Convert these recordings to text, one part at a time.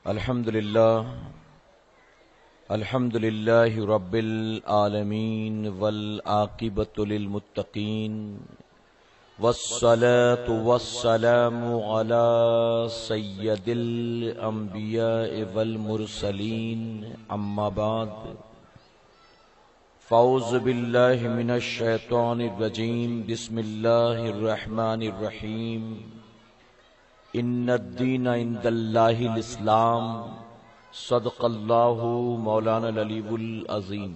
الحمدللہ رب العالمین والعاقبۃ للمتقین والصلاة والسلام علی سید الانبیاء والمرسلین اما بعد فاعوذ باللہ من الشیطان الرجیم بسم اللہ الرحمن الرحیم ان الدین عند اللہ الاسلام صدق اللہ مولانا العلی العظیم۔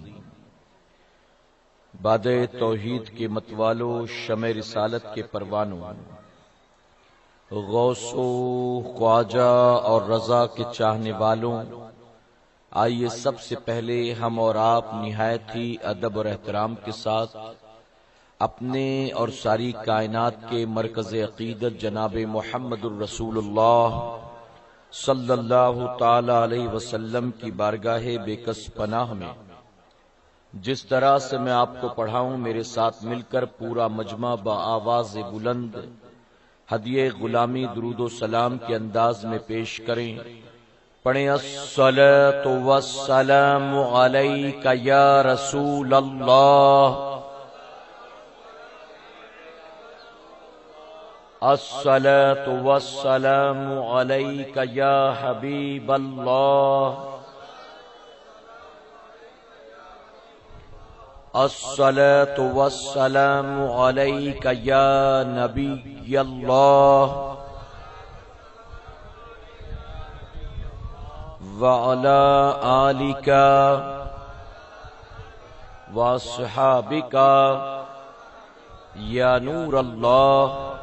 باد توحید کے متوالو، شمع رسالت کے پروانوں، غوث و خواجہ اور رضا کے چاہنے والوں، آئیے سب سے پہلے ہم اور آپ نہایت ہی ادب اور احترام کے ساتھ اپنے اور ساری کائنات کے مرکز عقیدت جناب محمد الرسول اللہ صلی اللہ تعالی علیہ وسلم کی بارگاہ بے کس پناہ میں جس طرح سے میں آپ کو پڑھاؤں، میرے ساتھ مل کر پورا مجمع بآواز بلند ہدیہ غلامی درود و سلام کے انداز میں پیش کریں۔ پڑھیں الصلاۃ والسلام علیک یا رسول اللہ، الصلاۃ والسلام علیک یا حبیب اللہ، الصلاۃ والسلام علیک یا نبی اللہ، وعلی آلک واصحابک یا نور اللہ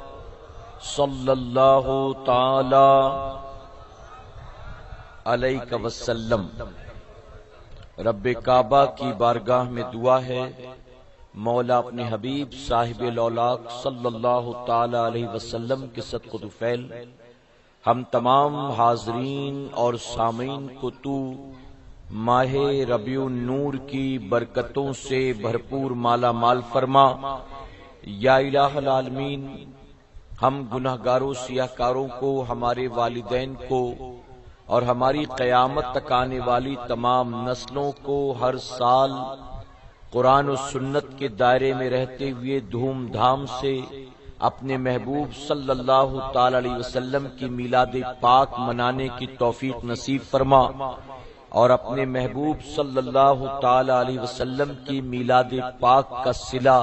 صلی اللہ تعالی علیہ وسلم۔ رب کعبہ کی بارگاہ میں دعا ہے، مولا اپنے حبیب صاحب الاولاق صلی اللہ تعالی علیہ وسلم کے صدقہ طفیل ہم تمام حاضرین اور سامعین کو تو ماہ ربیع النور کی برکتوں سے بھرپور مالا مال فرما یا الہ العالمین۔ ہم گناہگاروں سیاہکاروں کو، ہمارے والدین کو اور ہماری قیامت تک آنے والی تمام نسلوں کو ہر سال قرآن و سنت کے دائرے میں رہتے ہوئے دھوم دھام سے اپنے محبوب صلی اللہ تعالی علیہ وسلم کی میلاد پاک منانے کی توفیق نصیب فرما، اور اپنے محبوب صلی اللہ تعالی علیہ وسلم کی میلاد پاک کا صلہ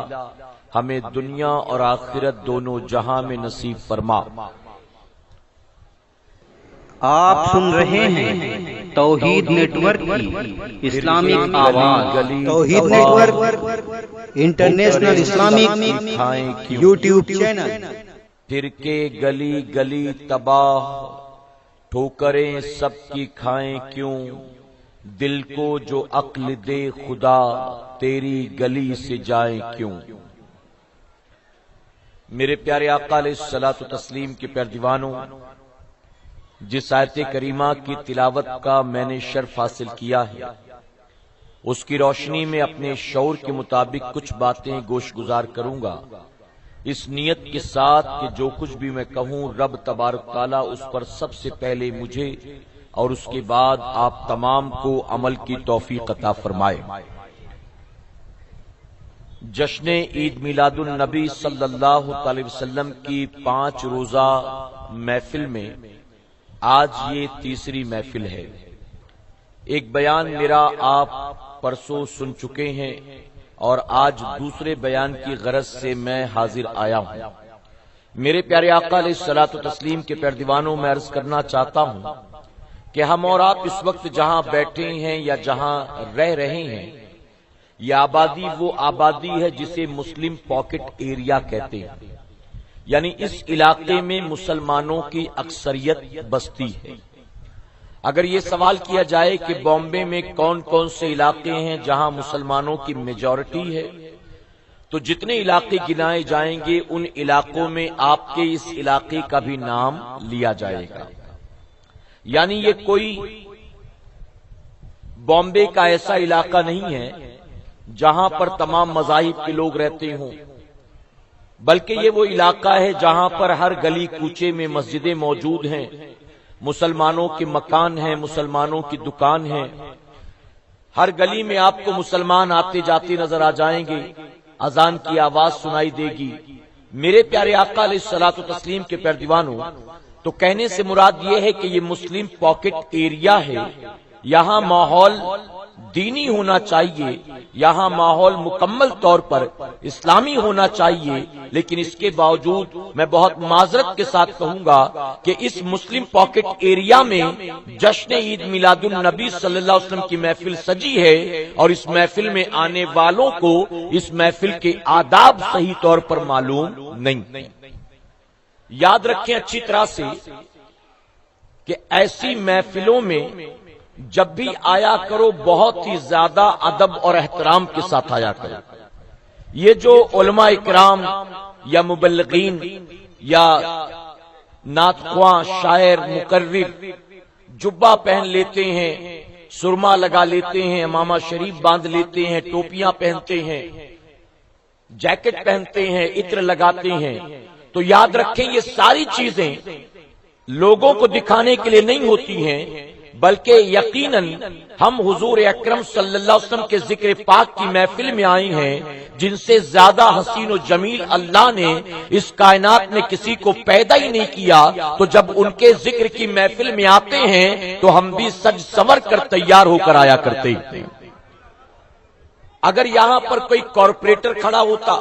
ہمیں دنیا اور آخرت دونوں جہاں میں نصیب فرما۔ آپ سن رہے ہیں توحید نیٹ ورک کی اسلامک آواز، Tauheed network international Islamic YouTube channel. پھر کے گلی گلی تباہ، ٹھوکریں سب کی کھائیں کیوں، دل کو جو عقل دے خدا، تیری گلی سے جائیں کیوں۔ میرے پیارے آقا علیہ الصلوۃ والتسلیم کے پیارے دیوانوں، جس آیت کریمہ کی تلاوت کا میں نے شرف حاصل کیا ہے، اس کی روشنی میں اپنے شعور کے مطابق کچھ باتیں گوش گزار کروں گا، اس نیت کے ساتھ کہ جو کچھ بھی میں کہوں رب تبارک تعالیٰ اس پر سب سے پہلے مجھے اور اس کے بعد آپ تمام کو عمل کی توفیق عطا فرمائے۔ جشن عید میلاد النبی صلی اللہ علیہ وسلم کی 5 روزہ محفل میں آج یہ تیسری محفل ہے۔ ایک بیان میرا آپ پرسوں سن چکے ہیں اور آج دوسرے بیان کی غرض سے میں حاضر آیا ہوں۔ میرے پیارے آقا علیہ الصلوۃ والتسلیم کے پیارے دیوانوں، میں عرض کرنا چاہتا ہوں کہ ہم اور آپ اس وقت جہاں بیٹھے ہیں یا جہاں رہ رہے ہیں، یہ آبادی وہ آبادی ہے جسے مسلم پاکٹ ایریا کہتے ہیں، یعنی اس علاقے میں مسلمانوں کی اکثریت بستی ہے۔ اگر یہ سوال کیا جائے کہ بامبے میں کون کون سے علاقے ہیں جہاں مسلمانوں کی میجورٹی ہے، تو جتنے علاقے گنائے جائیں گے ان علاقوں میں آپ کے اس علاقے کا بھی نام لیا جائے گا۔ یعنی یہ کوئی بامبے کا ایسا علاقہ نہیں ہے جہاں پر تمام مذاہب کے لوگ رہتے ہوں، بلکہ یہ وہ علاقہ ہے جہاں پر ہر گلی کوچے میں مسجدیں موجود ہیں، مسلمانوں کے مکان ہیں، مسلمانوں کی دکان ہے، ہر گلی میں آپ کو مسلمان آتے جاتے نظر آ جائیں گے، اذان کی آواز سنائی دے گی۔ میرے پیارے آقا علیہ الصلوۃ والتسلیم کے پیروانوں، تو کہنے سے مراد یہ ہے کہ یہ مسلم پاکٹ ایریا ہے، یہاں ماحول دینی ہونا چاہیے، یہاں ماحول مکمل طور پر اسلامی ہونا چاہیے، لیکن اس کے باوجود میں بہت معذرت کے ساتھ کہوں گا کہ اس مسلم پاکٹ ایریا میں جشن عید میلاد النبی صلی اللہ علیہ وسلم کی محفل سجی ہے، اور اس محفل میں آنے والوں کو اس محفل کے آداب صحیح طور پر معلوم نہیں۔ یاد رکھیں اچھی طرح سے کہ ایسی محفلوں میں جب بھی آیا کرو بہت ہی زیادہ ادب اور احترام کے ساتھ آیا کرو۔ یہ جو علماء اکرام یا مبلغین یا نعت خواں، شاعر، مقرر جبہ پہن لیتے ہیں، سرما لگا لیتے ہیں، امامہ شریف باندھ لیتے ہیں، ٹوپیاں پہنتے ہیں، جیکٹ پہنتے ہیں، عطر لگاتے ہیں، تو یاد رکھیں یہ ساری چیزیں لوگوں کو دکھانے کے لیے نہیں ہوتی ہیں، بلکہ یقیناً ہم حضور اکرم صلی اللہ علیہ وسلم کے ذکر پاک کی محفل میں آئے ہیں، جن سے زیادہ حسین و جمیل اللہ نے اس کائنات میں کسی کو پیدا ہی نہیں کیا، تو جب ان کے ذکر کی محفل میں آتے ہیں تو ہم بھی سج سنور کر تیار ہو کر آیا کرتے ہیں۔ اگر یہاں پر کوئی کارپوریٹر کھڑا ہوتا،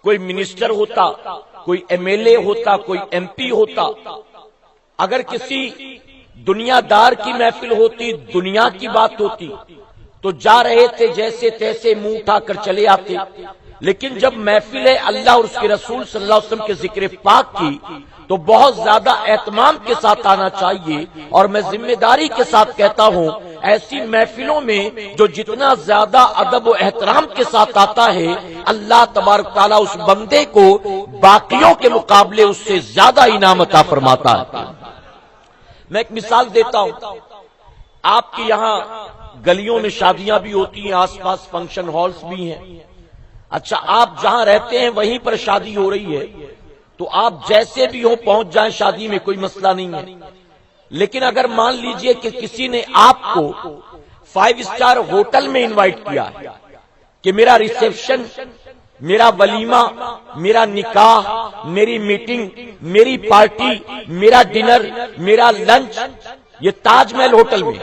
کوئی منسٹر ہوتا، کوئی ایم ایل اے ہوتا، کوئی ایم پی ہوتا، اگر کسی دنیا دار کی محفل ہوتی، دنیا کی بات ہوتی، تو جا رہے تھے جیسے تیسے منہ اٹھا کر چلے آتے، لیکن جب محفل ہے اللہ اور اس کے رسول صلی اللہ علیہ وسلم کے ذکر پاک کی تو بہت زیادہ اہتمام کے ساتھ آنا چاہیے، اور میں ذمہ داری کے ساتھ کہتا ہوں ایسی محفلوں میں جو جتنا زیادہ ادب و احترام کے ساتھ آتا ہے، اللہ تبارک تعالیٰ اس بندے کو باقیوں کے مقابلے اس سے زیادہ انعام عطا فرماتا ہے۔ میں ایک مثال دیتا ہوں، آپ کے یہاں گلیوں میں شادیاں بھی ہوتی ہیں، آس پاس فنکشن ہالز بھی ہیں، اچھا آپ جہاں رہتے ہیں وہیں پر شادی ہو رہی ہے تو آپ جیسے بھی ہو پہنچ جائیں شادی میں، کوئی مسئلہ نہیں ہے، لیکن اگر مان لیجئے کہ کسی نے آپ کو 5 اسٹار ہوٹل میں انوائٹ کیا ہے کہ میرا ریسیپشن، میرا ولیمہ، میرا نکاح، میری میٹنگ، میری پارٹی، میرا ڈنر، میرا لنچ یہ تاج محل ہوٹل میں،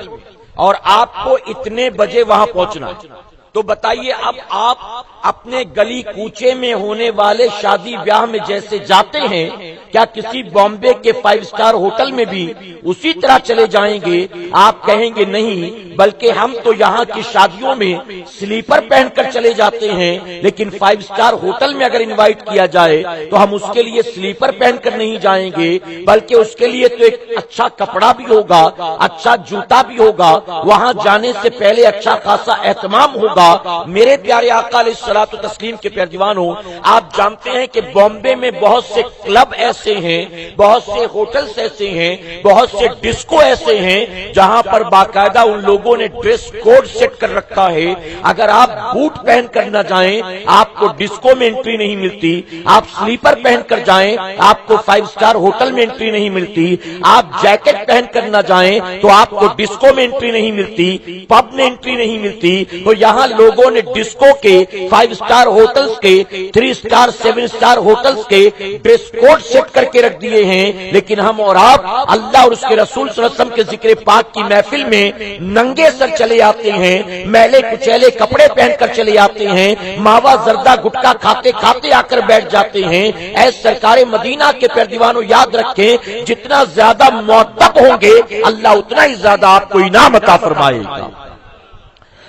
اور آپ کو اتنے بجے وہاں پہنچنا ہے، تو بتائیے اب آپ اپنے گلی کوچے میں ہونے والے شادی بیاہ میں جیسے جاتے ہیں، کیا کسی بامبے کے 5 اسٹار ہوٹل میں بھی اسی طرح چلے جائیں گے؟ آپ کہیں گے نہیں، بلکہ ہم تو یہاں کی شادیوں میں سلیپر پہن کر چلے جاتے ہیں، لیکن 5 اسٹار ہوٹل میں اگر انوائٹ کیا جائے تو ہم اس کے لیے سلیپر پہن کر نہیں جائیں گے، بلکہ اس کے لیے تو ایک اچھا کپڑا بھی ہوگا، اچھا جوتا بھی ہوگا، وہاں جانے سے پہلے اچھا خاصا اہتمام ہوگا۔ میرے پیارے آقا علیہ الصلوۃ والتسلیم کے پیروانوں، آپ جانتے ہیں کہ بامبے میں بہت سے کلب ایسے ہیں، بہت سے ہوٹلز ایسے ہیں، بہت سے ڈسکو ایسے ہیں جہاں پر باقاعدہ ان لوگوں نے ڈریس کوڈ سیٹ کر رکھا ہے، اگر آپ بوٹ پہن کر نہ جائیں آپ کو ڈسکو میں انٹری نہیں ملتی، آپ سلیپر پہن کر جائیں آپ کو 5 اسٹار ہوٹل میں انٹری نہیں ملتی، آپ جیکٹ پہن کر نہ جائیں تو آپ کو ڈسکو میں انٹری نہیں ملتی، پب میں انٹری نہیں ملتی۔ تو یہاں لوگوں نے ڈسکو کے، 5 اسٹار ہوٹلز کے، 3 اسٹار 7 اسٹار ہوٹلز کے ڈریس کوڈ سیٹ کر کے رکھ دیے ہیں، لیکن ہم اور آپ اللہ اور اس کے رسول صلی اللہ علیہ وسلم کے ذکر پاک کی محفل میں ننگے سر چلے آتے ہیں، میلے کچیلے کپڑے پہن کر چلے آتے ہیں، ماوا زردہ گٹکا کھاتے کھاتے آ کر بیٹھ جاتے ہیں۔ اے سرکار مدینہ کے پیروانوں یاد رکھیں، جتنا زیادہ مؤدب ہوں گے اللہ اتنا ہی زیادہ آپ کو انعام عطا فرمائے گا۔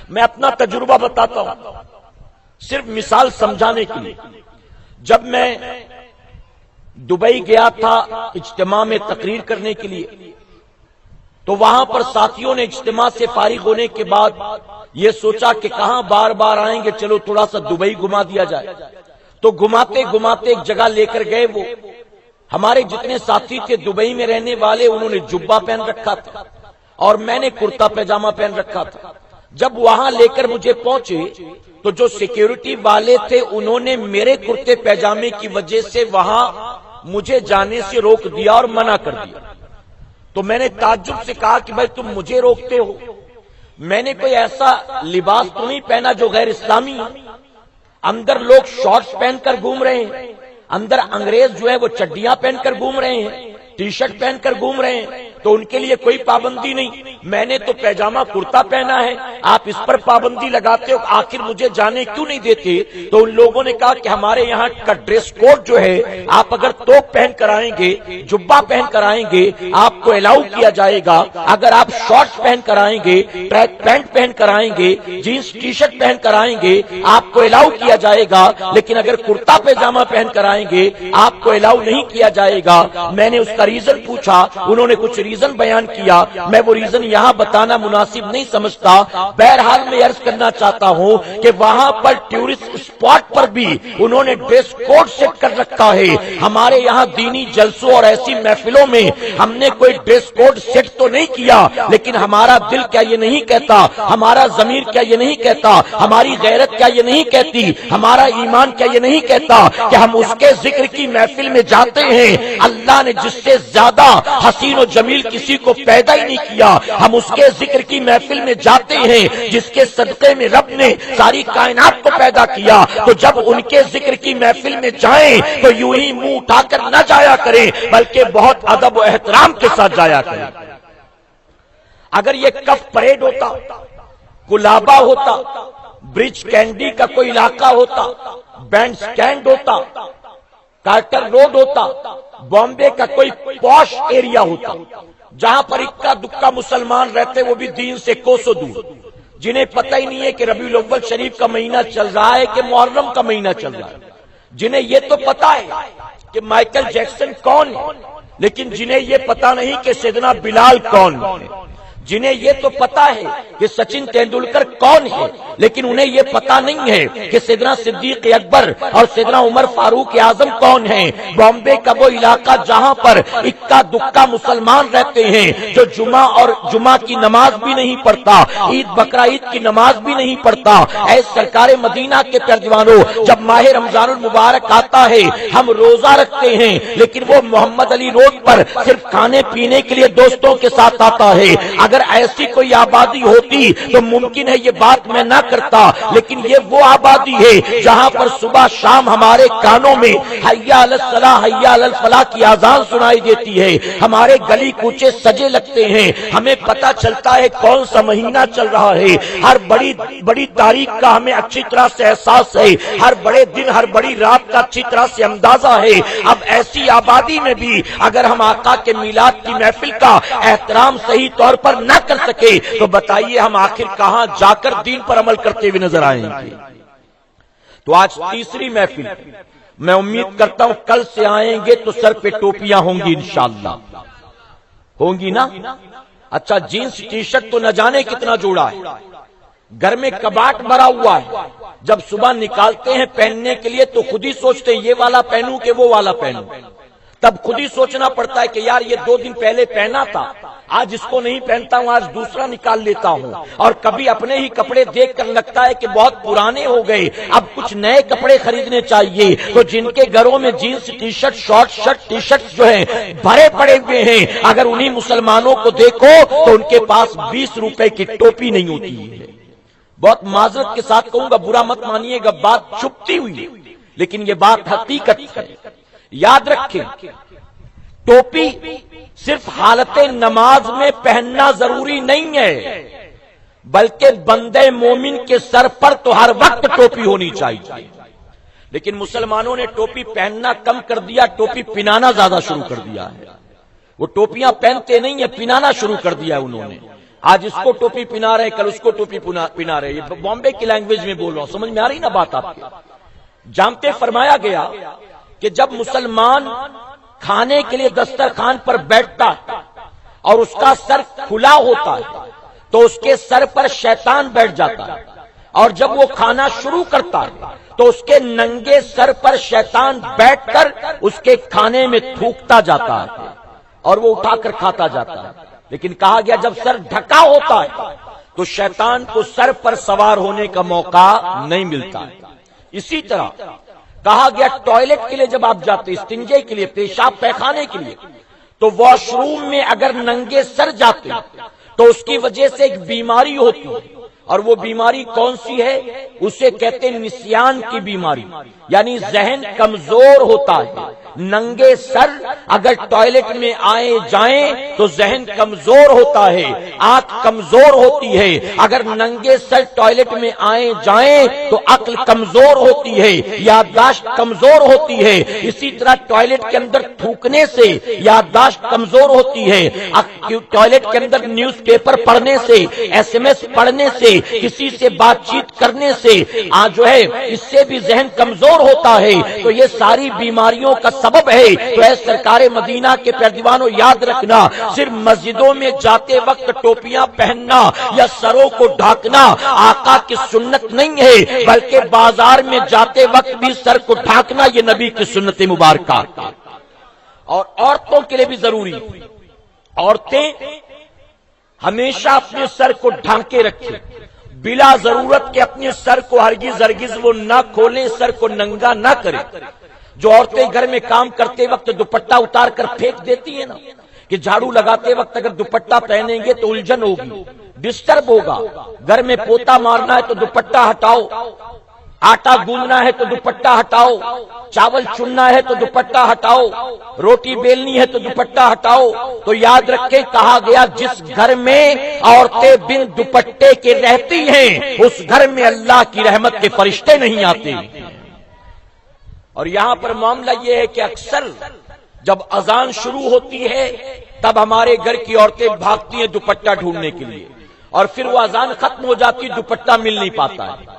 میں اپنا تجربہ بتاتا ہوں صرف مثال سمجھانے کے لیے۔ جب میں دبئی گیا تھا اجتماع میں تقریر کرنے کے لیے، تو وہاں پر ساتھیوں نے اجتماع سے فارغ ہونے کے بعد یہ سوچا کہ کہاں بار بار آئیں گے، چلو تھوڑا سا دبئی گھما دیا جائے، تو گھماتے گھماتے ایک جگہ لے کر گئے۔ وہ ہمارے جتنے ساتھی تھے دبئی میں رہنے والے، انہوں نے جبہ پہن رکھا تھا اور میں نے کرتا پیجامہ پہن رکھا تھا۔ جب وہاں لے کر مجھے پہنچے تو جو سیکیورٹی والے تھے انہوں نے میرے کرتے پیجامے کی وجہ سے وہاں مجھے جانے سے روک دیا اور منع کر دیا۔ تو میں نے تعجب سے کہا کہ بھائی تم مجھے روکتے ہو، میں نے کوئی ایسا لباس تو نہیں پہنا جو غیر اسلامی ہے؟ اندر لوگ شارٹس پہن کر گھوم رہے ہیں، اندر انگریز جو ہے وہ چڈیاں پہن کر گھوم رہے ہیں، ٹی شرٹ پہن کر گھوم رہے ہیں، تو ان کے لیے کوئی پابندی نہیں۔ میں نے تو پیجامہ کرتا پہنا ہے، آپ اس پر پابندی لگاتے ہو، آخر مجھے جانے کیوں نہیں دیتے؟ تو ان لوگوں نے کہا کہ ہمارے یہاں کا ڈریس کوڈ جو ہے، آپ اگر توپ پہن کر آئیں گے، جبہ پہن کر آئیں گے، آپ کو الاؤ کیا جائے گا۔ اگر آپ شارٹس پہن کر آئیں گے، ٹریک پینٹ پہن کر آئیں گے، جینس ٹی شرٹ پہن کر آئیں گے، آپ کو الاؤ کیا جائے گا، لیکن اگر کرتا پیجامہ پہن کر آئیں گے، آپ کو الاؤ نہیں کیا جائے گا۔ میں نے اس کا ریزن پوچھا، انہوں نے کچھ ریزن بیان کیا، میں وہ ریزن یہاں بتانا مناسب نہیں سمجھتا۔ بہرحال میں عرض کرنا چاہتا ہوں کہ وہاں پر ٹورسٹ اسپاٹ پر بھی انہوں نے ڈریس کوڈ سیٹ کر رکھا ہے۔ ہمارے یہاں دینی جلسوں اور ایسی محفلوں میں ہم نے کوئی ڈریس کوڈ سیٹ تو نہیں کیا، لیکن ہمارا دل کیا یہ نہیں کہتا، ہمارا ضمیر کیا یہ نہیں کہتا، ہماری غیرت کیا یہ نہیں کہتی، ہمارا ایمان کیا یہ نہیں کہتا کہ ہم اس کے ذکر کی محفل میں جاتے ہیں؟ اللہ نے جس سے زیادہ حسین و جمیل کسی کو پیدا ہی نہیں کیا، ہم اس کے ذکر کی محفل میں جاتے ہیں جس کے صدقے میں رب نے ساری کائنات کو پیدا کیا۔ تو جب ان کے ذکر کی محفل میں جائیں تو یوں ہی منہ اٹھا کر نہ جایا کریں، بلکہ بہت ادب و احترام کے ساتھ جایا کریں۔ اگر یہ کف پریڈ ہوتا، کلابا ہوتا، برج کینڈی کا کوئی علاقہ ہوتا، بینڈ سٹینڈ ہوتا، کارٹر روڈ ہوتا، بامبے کا کوئی پوش ایریا ہوتا، جہاں پر اکا دکا مسلمان رہتے، وہ بھی دین سے کوسوں دور، جنہیں پتہ ہی نہیں ہے کہ ربیع الاول شریف کا مہینہ چل رہا ہے کہ محرم کا مہینہ چل رہا ہے، جنہیں یہ تو پتا ہے کہ مائیکل جیکسن کون ہے، لیکن جنہیں یہ پتا نہیں کہ سیدنا بلال کون ہے، جنہیں یہ تو پتا ہے کہ سچن تیندولکر کون ہے، لیکن انہیں یہ پتا نہیں ہے کہ سیدنا صدیق اکبر اور سیدنا عمر فاروق اعظم کون ہیں۔ بامبے کا وہ علاقہ جہاں پر اکا دکا مسلمان رہتے ہیں، جو جمعہ کی نماز بھی نہیں پڑھتا، عید بقرہ عید کی نماز بھی نہیں پڑھتا۔ اے سرکار مدینہ کے پرجوانوں، جب ماہ رمضان المبارک آتا ہے ہم روزہ رکھتے ہیں، لیکن وہ محمد علی روڈ پر صرف کھانے پینے کے لیے دوستوں کے ساتھ آتا ہے۔ اگر ایسی کوئی آبادی ہوتی تو ممکن ہے یہ بات میں نہ کرتا، لیکن یہ وہ آبادی ہے جہاں پر صبح شام ہمارے کانوں میں حی علی الصلاح حی علی الفلاح کی اذان سنائی دیتی ہے، ہمارے گلی کوچے سجے لگتے ہیں، ہمیں پتہ چلتا ہے کون سا مہینہ چل رہا ہے، ہر بڑی تاریخ کا ہمیں اچھی طرح سے احساس ہے، ہر بڑے دن ہر بڑی رات کا اچھی طرح سے اندازہ ہے۔ اب ایسی آبادی میں بھی اگر ہم آقا کے میلاد کی محفل کا احترام صحیح طور پر نہ کر سکے تو بتائیے ہم آخر کہاں جا کر دین پر عمل کرتے ہوئے نظر آئیں گے؟ تو آج تیسری محفل، میں امید کرتا ہوں کل سے آئیں گے تو سر پہ ٹوپیاں ہوں گی انشاءاللہ، ہوں گی نا؟ اچھا جینس ٹی شرٹ تو نہ جانے کتنا جوڑا ہے، گھر میں کباٹ بھرا ہوا ہے، جب صبح نکالتے ہیں پہننے کے لیے تو خود ہی سوچتے ہیں یہ والا پہنوں کہ وہ والا پہنوں، تب خود ہی سوچنا پڑتا ہے کہ یار یہ 2 دن پہلے پہنا تھا، آج اس کو نہیں پہنتا ہوں، آج دوسرا نکال لیتا ہوں۔ اور کبھی اپنے ہی کپڑے دیکھ کر لگتا ہے کہ بہت پرانے ہو گئے، اب کچھ نئے کپڑے خریدنے چاہیے۔ تو جن کے گھروں میں jeans T shirt short shirt T shirt جو ہیں بھرے پڑے ہوئے ہیں، اگر انہی مسلمانوں کو دیکھو تو ان کے پاس 20 روپے کی ٹوپی نہیں ہوتی ہے۔ بہت معذرت کے ساتھ کہوں گا، برا مت مانیے گا، بات چھپتی ہوئی لیکن یہ بات حقیقت ہے۔ یاد رکھیں، ٹوپی صرف حالت نماز میں پہننا ضروری نہیں ہے، بلکہ بندے مومن کے سر پر تو ہر وقت ٹوپی ہونی چاہیے۔ لیکن مسلمانوں نے ٹوپی پہننا کم کر دیا، ٹوپی پہنانا زیادہ شروع کر دیا ہے۔ وہ ٹوپیاں پہنتے نہیں ہیں، پہنانا شروع کر دیا ہے انہوں نے۔ آج اس کو ٹوپی پہنا رہے، کل اس کو ٹوپی پہنا رہے۔ یہ بامبے کی لینگویج میں بول رہا ہوں، سمجھ میں آ رہی نا بات آپ کی؟ جانتے فرمایا گیا کہ جب مسلمان کھانے کے لیے دسترخوان پر بیٹھتا اور اس کا سر کھلا ہوتا ہے تو اس کے سر پر شیطان بیٹھ جاتا ہے، اور جب وہ کھانا شروع کرتا ہے تو اس کے ننگے سر پر شیطان بیٹھ کر اس کے کھانے میں تھوکتا جاتا ہے اور وہ اٹھا کر کھاتا جاتا ہے۔ لیکن کہا گیا جب سر ڈھکا ہوتا ہے تو شیطان کو سر پر سوار ہونے کا موقع نہیں ملتا ہے۔ اسی طرح کہا گیا ٹوائلٹ کے لیے جب آپ جاتے، استنجے کے لیے، پیشاب پیخانے کے لیے، تو واش روم میں اگر ننگے سر جاتے تو اس کی وجہ سے ایک بیماری ہوتی ہے، اور وہ بیماری کون سی ہے؟ اسے کہتے ہیں نسیان کی بیماری، یعنی ذہن کمزور ہوتا ہے۔ ننگے سر اگر ٹوائلٹ میں آئے جائیں تو ذہن کمزور ہوتا ہے، آنکھ کمزور ہوتی ہے۔ اگر ننگے سر ٹوائلٹ میں آئے جائیں تو عقل کمزور ہوتی ہے، یادداشت کمزور ہوتی ہے۔ اسی طرح ٹوائلٹ کے اندر تھوکنے سے یادداشت کمزور ہوتی ہے، ٹوائلٹ کے اندر نیوز پیپر پڑھنے سے، ایس ایم ایس پڑھنے سے، کسی سے بات چیت کرنے سے جو ہے اس سے بھی ذہن کمزور ہوتا ہے۔ تو یہ ساری بیماریوں کا سبب ہے۔ تو اے سرکار مدینہ کے پیروانوں، یاد رکھنا، صرف مسجدوں میں جاتے وقت ٹوپیاں پہننا یا سروں کو ڈھانکنا آقا کی سنت نہیں ہے، بلکہ بازار میں جاتے وقت بھی سر کو ڈھانکنا یہ نبی کی سنت مبارکہ۔ اور عورتوں کے لیے بھی ضروری، عورتیں ہمیشہ اپنے سر کو ڈھانکے رکھیں، بلا ضرورت کے اپنے سر کو ہرگز وہ نہ کھولیں، سر کو ننگا نہ کریں۔ جو عورتیں گھر میں کام کرتے وقت دوپٹہ اتار کر پھینک دیتی ہیں نا، کہ جھاڑو لگاتے وقت اگر دوپٹہ پہنیں گے تو الجھن ہوگی، ڈسٹرب ہوگا، گھر میں پوتا مارنا ہے تو دوپٹہ ہٹاؤ، آٹا گوندنا ہے تو دوپٹہ ہٹاؤ، چاول چننا ہے تو دوپٹہ ہٹاؤ، روٹی بیلنی ہے تو دوپٹہ ہٹاؤ۔ تو یاد رکھیں، کہا گیا جس گھر میں عورتیں بن دوپٹے کے رہتی ہیں اس گھر میں اللہ کی رحمت کے فرشتے نہیں آتے۔ اور یہاں پر معاملہ یہ ہے کہ اکثر جب اذان شروع ہوتی ہے تب ہمارے گھر کی عورتیں بھاگتی ہیں دوپٹہ ڈھونڈنے کے لیے، اور پھر وہ اذان ختم ہو جاتی، دوپٹہ مل نہیں پاتا ہے۔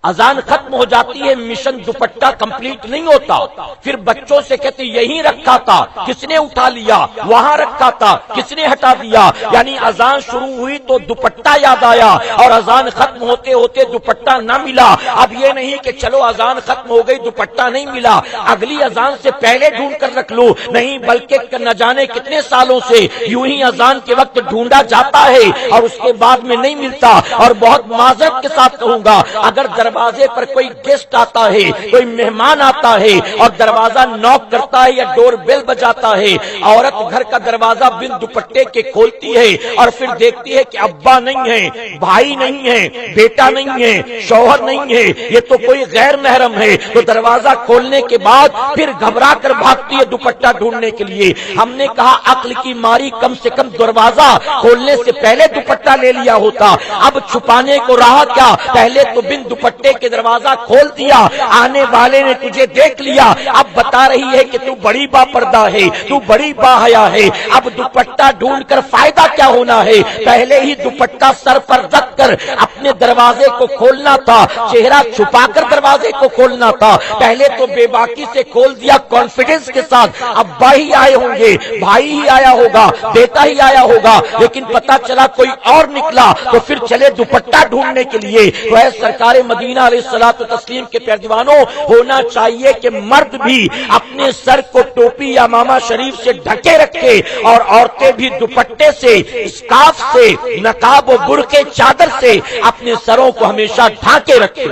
اذان ختم ہو جاتی ہے، مشن دوپٹہ کمپلیٹ نہیں ہوتا، پھر بچوں سے کہتے یہیں رکھا تھا، کس نے اٹھا لیا؟ وہاں رکھا تھا، کس نے ہٹا دیا؟ یعنی اذان شروع ہوئی تو دوپٹہ یاد آیا، اور اذان ختم ہوتے ہوتے دوپٹہ نہ ملا۔ اب یہ نہیں کہ چلو اذان ختم ہو گئی دوپٹہ نہیں ملا، اگلی اذان سے پہلے ڈھونڈ کر رکھ لو، نہیں، بلکہ نہ جانے کتنے سالوں سے یوں ہی اذان کے وقت ڈھونڈا جاتا ہے اور اس کے بعد میں نہیں ملتا۔ اور بہت معذرت کے ساتھ کہوں گا، اگر دروازے پر کوئی گیسٹ آتا ہے، کوئی مہمان آتا ہے اور دروازہ نوک کرتا ہے یا ڈور بیل بجاتا ہے، عورت گھر کا دروازہ بن دوپٹے کے کھولتی ہے اور پھر دیکھتی ہے کہ ابا نہیں ہے، بھائی نہیں ہے، بیٹا نہیں ہے، شوہر نہیں ہے، یہ تو کوئی غیر محرم ہے، تو دروازہ کھولنے کے بعد پھر گھبرا کر بھاگتی ہے دوپٹہ ڈھونڈنے کے لیے۔ ہم نے کہا عقل کی ماری کم سے کم دروازہ کھولنے سے پہلے دوپٹہ لے لیا ہوتا، اب چھپانے کو رہا کیا؟ پہلے تو بن دوپٹے کے دروازہ کھول دیا، آنے والے نے تجھے دیکھ لیا، اب بتا رہی ہے کہ تو بڑی با پردہ ہے، تو بڑی با حیا ہے، اب دوپٹہ ڈھونڈ کر فائدہ کیا ہونا ہے؟ پہلے ہی دوپٹہ سر پر رکھ کر اپنے دروازے کو کھولنا تھا، چہرہ چھپا کر دروازے کو کھولنا تھا۔ پہلے تو بے باکی سے کھول دیا کانفیڈنس کے ساتھ، ابا ہی آئے ہوں گے، بھائی ہی آیا ہوگا، بیٹا ہی آیا ہوگا، لیکن پتا چلا کوئی اور نکلا، تو پھر چلے دوپٹہ ڈھونڈنے کے لیے۔ تو اے سرکار مدینہ علیہ الصلوۃ والتسلیم کے پیروانوں، ہونا چاہیے کہ مرد بھی اپنے سر کو ٹوپی یا امامہ شریف سے ڈھکے رکھے، اور عورتیں بھی دوپٹے سے، اسکارف سے، نقاب و برقع چادر سے اپنے سروں کو ہمیشہ ڈھانکے رکھیں،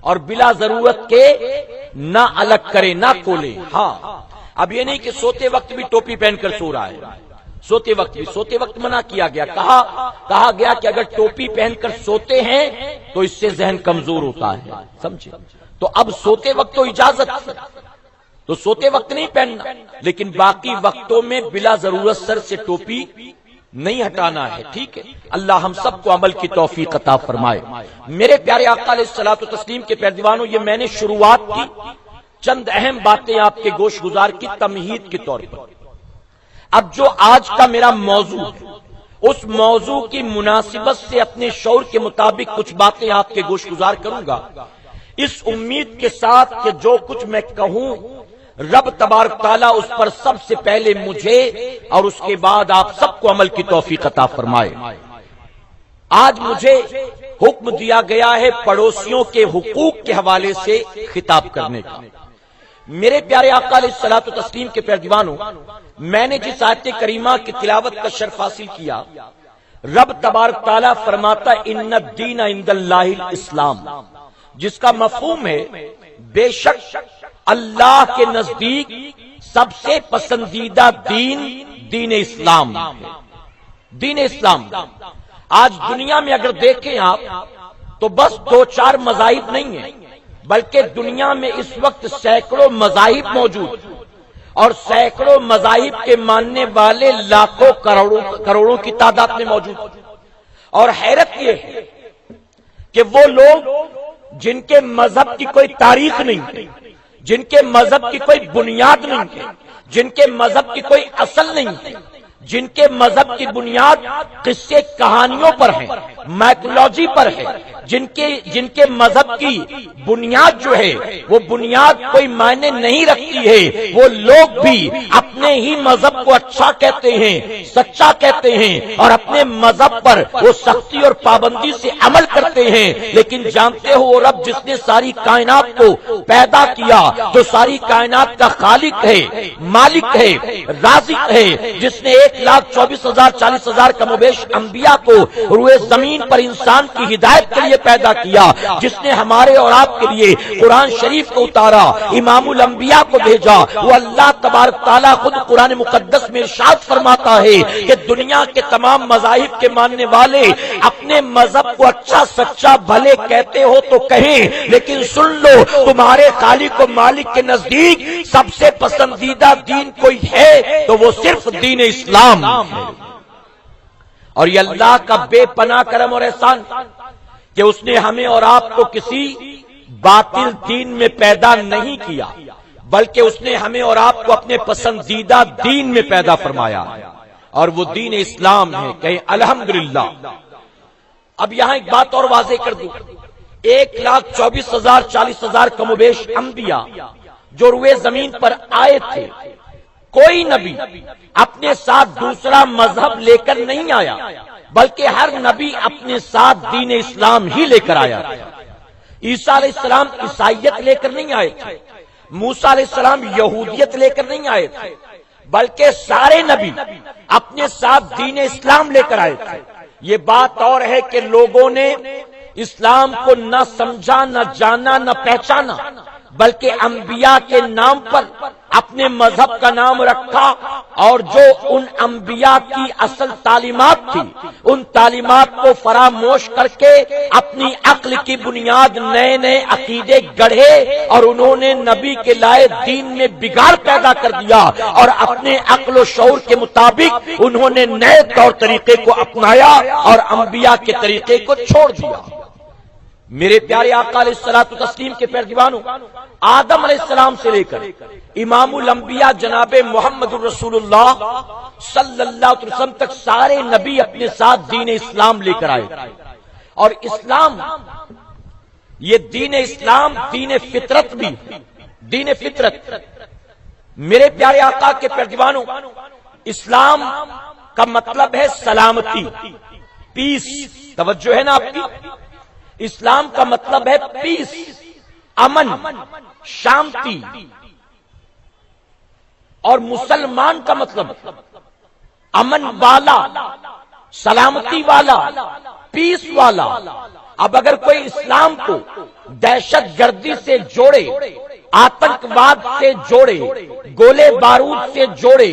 اور بلا ضرورت کے نہ الگ کرے، نہ کھولے۔ ہاں، اب یہ نہیں کہ سوتے وقت بھی ٹوپی پہن کر سو رہا ہے، سوتے وقت منع کیا گیا، کہا گیا کہ اگر ٹوپی پہن کر سوتے ہیں تو اس سے ذہن کمزور ہوتا ہے، سمجھے؟ تو اب سوتے وقت تو اجازت، تو سوتے وقت نہیں پہننا، لیکن باقی وقتوں میں بلا ضرورت سر سے ٹوپی نہیں ہٹانا ہے، ٹھیک ہے؟ اللہ ہم سب کو عمل کی توفیق عطا فرمائے۔ میرے پیارے آقا علیہ الصلوۃ والتسلیم کے پیروانوں، یہ میں نے شروعات کی، چند اہم باتیں آپ کے گوش گزار کی تمہید کے طور پر۔ اب جو آج کا میرا موضوع ہے، اس موضوع کی مناسبت سے اپنے شعور کے مطابق کچھ باتیں آپ کے گوش گزار کروں گا، اس امید کے ساتھ کہ جو کچھ میں کہوں رب تبارک تعالیٰ اس پر سب سے پہلے مجھے اور اس کے بعد آپ سب کو عمل کی توفیق عطا فرمائے۔ آج مجھے حکم دیا گیا ہے پڑوسیوں کے حقوق کے حوالے سے خطاب کرنے کا۔ میرے پیارے آقا علیہ الصلوۃ والتسلیم کے پیروانوں، میں نے جس آیت کریمہ کی تلاوت کا شرف حاصل کیا، رب تبارک تعالیٰ فرماتا ان الدین عند اللہ الاسلام، جس کا مفہوم ہے بے شک اللہ کے نزدیک سب سے پسندیدہ دین دین اسلام ہے، دین اسلام۔ آج دنیا میں اگر دیکھیں آپ تو بس 2-4 مذاہب نہیں ہیں، بلکہ دنیا میں اس وقت سینکڑوں مذاہب موجود، اور سینکڑوں مذاہب کے ماننے والے لاکھوں کروڑوں کی تعداد میں موجود۔ اور حیرت یہ ہے کہ وہ لوگ جن کے مذہب کی کوئی تاریخ نہیں ہے، جن کے مذہب کی کوئی بنیاد نہیں ہے، جن کے مذہب کی کوئی اصل نہیں ہے، جن کے مذہب کی بنیاد قصے کہانیوں پر ہے، مائتھولوجی پر ہے، جن کے مذہب کی بنیاد جو ہے وہ بنیاد کوئی معنی نہیں رکھتی ہے، وہ لوگ بھی اپنے ہی مذہب کو اچھا کہتے ہیں، سچا کہتے ہیں، اور اپنے مذہب پر وہ سختی اور پابندی سے عمل کرتے ہیں۔ لیکن جانتے ہو وہ رب جس نے ساری کائنات کو پیدا کیا، جو ساری کائنات کا خالق ہے، مالک ہے، رازق ہے، جس نے 1,24,000 40,000 کم و بیش انبیاء کو روئے زمین پر انسان کی ہدایت کے لیے پیدا کیا، جس نے ہمارے اور آپ کے لیے قرآن شریف کو اتارا، امام الانبیاء کو بھیجا، وہ اللہ تبارک تعالیٰ خود قرآن مقدس میں ارشاد فرماتا ہے کہ دنیا کے تمام مذاہب کے ماننے والے اپنے مذہب کو اچھا سچا بھلے کہتے ہو تو کہیں، لیکن سن لو تمہارے خالق و مالک کے نزدیک سب سے پسندیدہ دین کوئی ہے تو وہ صرف دین اسلام ہے۔ اور یہ اللہ کا بے پناہ کرم اور احسان کہ اس نے ہمیں اور آپ کو کسی باطل دین میں پیدا نہیں کیا، بلکہ اس نے ہمیں اور آپ کو اپنے پسندیدہ دین میں پیدا فرمایا، اور وہ دین اسلام ہے۔ کہیں الحمدللہ۔ اب یہاں ایک بات اور واضح کر دوں، 1,24,000 40,000 کم و بیش انبیاء جو روئے زمین پر آئے تھے، کوئی نبی اپنے ساتھ دوسرا مذہب لے کر نہیں آیا، بلکہ ہر نبی اپنے ساتھ دین اسلام ہی لے کر آیا تھا۔ عیسیٰ علیہ السلام عیسائیت لے کر نہیں آئے تھے، موسیٰ علیہ السلام یہودیت لے کر نہیں آئے تھے، بلکہ سارے نبی اپنے ساتھ دین اسلام لے کر آئے تھے۔ یہ بات اور ہے کہ لوگوں نے اسلام کو نہ سمجھا، نہ جانا، نہ پہچانا، بلکہ انبیاء کے نام پر اپنے مذہب کا نام رکھا، اور جو ان انبیاء کی اصل تعلیمات تھی ان تعلیمات کو فراموش کر کے اپنی عقل کی بنیاد نئے نئے عقیدے گڑھے، اور انہوں نے نبی کے لائے دین میں بگاڑ پیدا کر دیا، اور اپنے عقل و شعور کے مطابق انہوں نے نئے طور طریقے کو اپنایا اور انبیاء کے طریقے کو چھوڑ دیا۔ میرے پیارے آقا علیہ الصلوۃ والتسلیم کے پیروانوں، آدم علیہ السلام سے لے کر امام الانبیاء جناب محمد الرسول اللہ صلی اللہ علیہ وسلم تک سارے نبی اپنے ساتھ دین اسلام لے کر آئے، اور اسلام، یہ دین اسلام دین فطرت بھی، دین فطرت۔ میرے پیارے آقا کے پیروانوں، اسلام کا مطلب ہے سلامتی، پیس، توجہ ہے نا آپ کی؟ اسلام کا مطلب ہے پیس، امن، شانتی، اور مسلمان کا مطلب امن والا، سلامتی والا، پیس والا۔ اب اگر کوئی اسلام کو دہشت گردی سے جوڑے، آتنکواد سے جوڑے، گولے بارود سے جوڑے،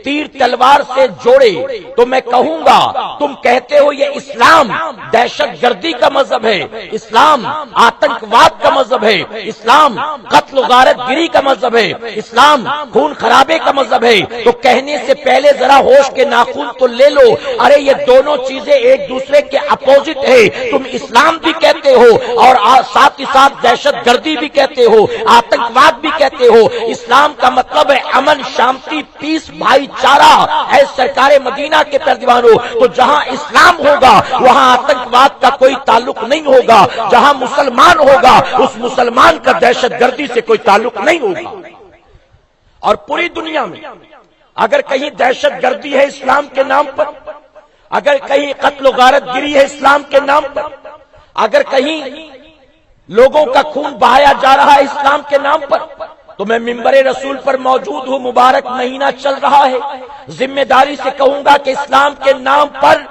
تیر تلوار سے جوڑے، تو میں کہوں گا تم کہتے ہو یہ اسلام دہشت گردی کا مذہب ہے، اسلام آتنکواد کا مذہب ہے، اسلام قتل و غارت گری کا مذہب ہے، اسلام خون خرابے کا مذہب ہے، تو کہنے سے پہلے ذرا ہوش کے ناخن تو لے لو، ارے یہ دونوں چیزیں ایک دوسرے کے اپوزٹ ہے۔ تم اسلام بھی کہتے ہو اور ساتھ ہی ساتھ دہشت گردی بھی کہتے ہو، آتنکواد بھی کہتے ہو۔ اسلام کا مطلب ہے امن، شانتی، پیس، بھائی چارہ۔ اے سرکار مدینہ کے پیروانوں، تو جہاں اسلام ہوگا وہاں آتنکواد کا کوئی تعلق نہیں ہوگا، جہاں مسلمان ہوگا اس مسلمان کا دہشت گردی سے کوئی تعلق نہیں ہوگا۔ اور پوری دنیا میں اگر کہیں دہشت گردی ہے اسلام کے نام پر، اگر کہیں قتل و غارت گری ہے اسلام کے نام پر، اگر کہیں لوگوں کا خون بہایا جا رہا ہے اسلام کے نام پر، تو میں منبر رسول پر موجود ہوں، مبارک مہینہ چل رہا ہے، ذمہ داری سے کہوں گا کہ اسلام کے نام پر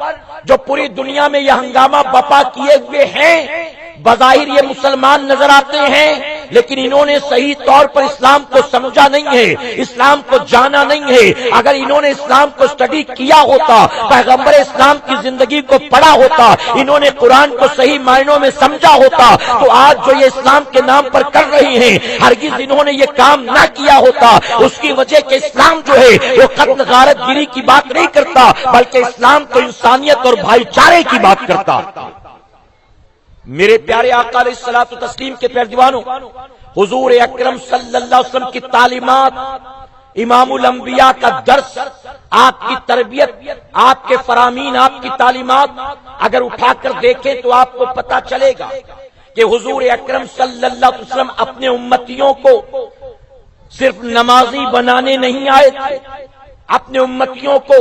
جو پوری دنیا میں یہ ہنگامہ بپا کیے ہوئے ہیں، بظاہر یہ مسلمان نظر آتے ہیں، لیکن انہوں نے صحیح طور پر اسلام کو سمجھا نہیں ہے، اسلام کو جانا نہیں ہے۔ اگر انہوں نے اسلام کو اسٹڈی کیا ہوتا، پیغمبر اسلام کی زندگی کو پڑھا ہوتا، انہوں نے قرآن کو صحیح معنوں میں سمجھا ہوتا، تو آج جو یہ اسلام کے نام پر کر رہی ہیں، ہرگز انہوں نے یہ کام نہ کیا ہوتا۔ اس کی وجہ کہ اسلام جو ہے وہ قتل غارت گیری کی بات نہیں کرتا، بلکہ اسلام تو انسانیت اور بھائی چارے کی بات کرتا۔ میرے پیارے آقا علیہ الصلوۃ والتسلیم کے پیروانوں، حضور اکرم صلی اللہ علیہ وسلم کی تعلیمات، امام الانبیاء کا درس، آپ کی تربیت، آپ کے فرامین، آپ کی تعلیمات اگر اٹھا کر دیکھیں تو آپ کو پتا چلے گا کہ حضور اکرم صلی اللہ علیہ وسلم اپنے امتیوں کو صرف نمازی بنانے نہیں آئے تھے، اپنے امتیوں کو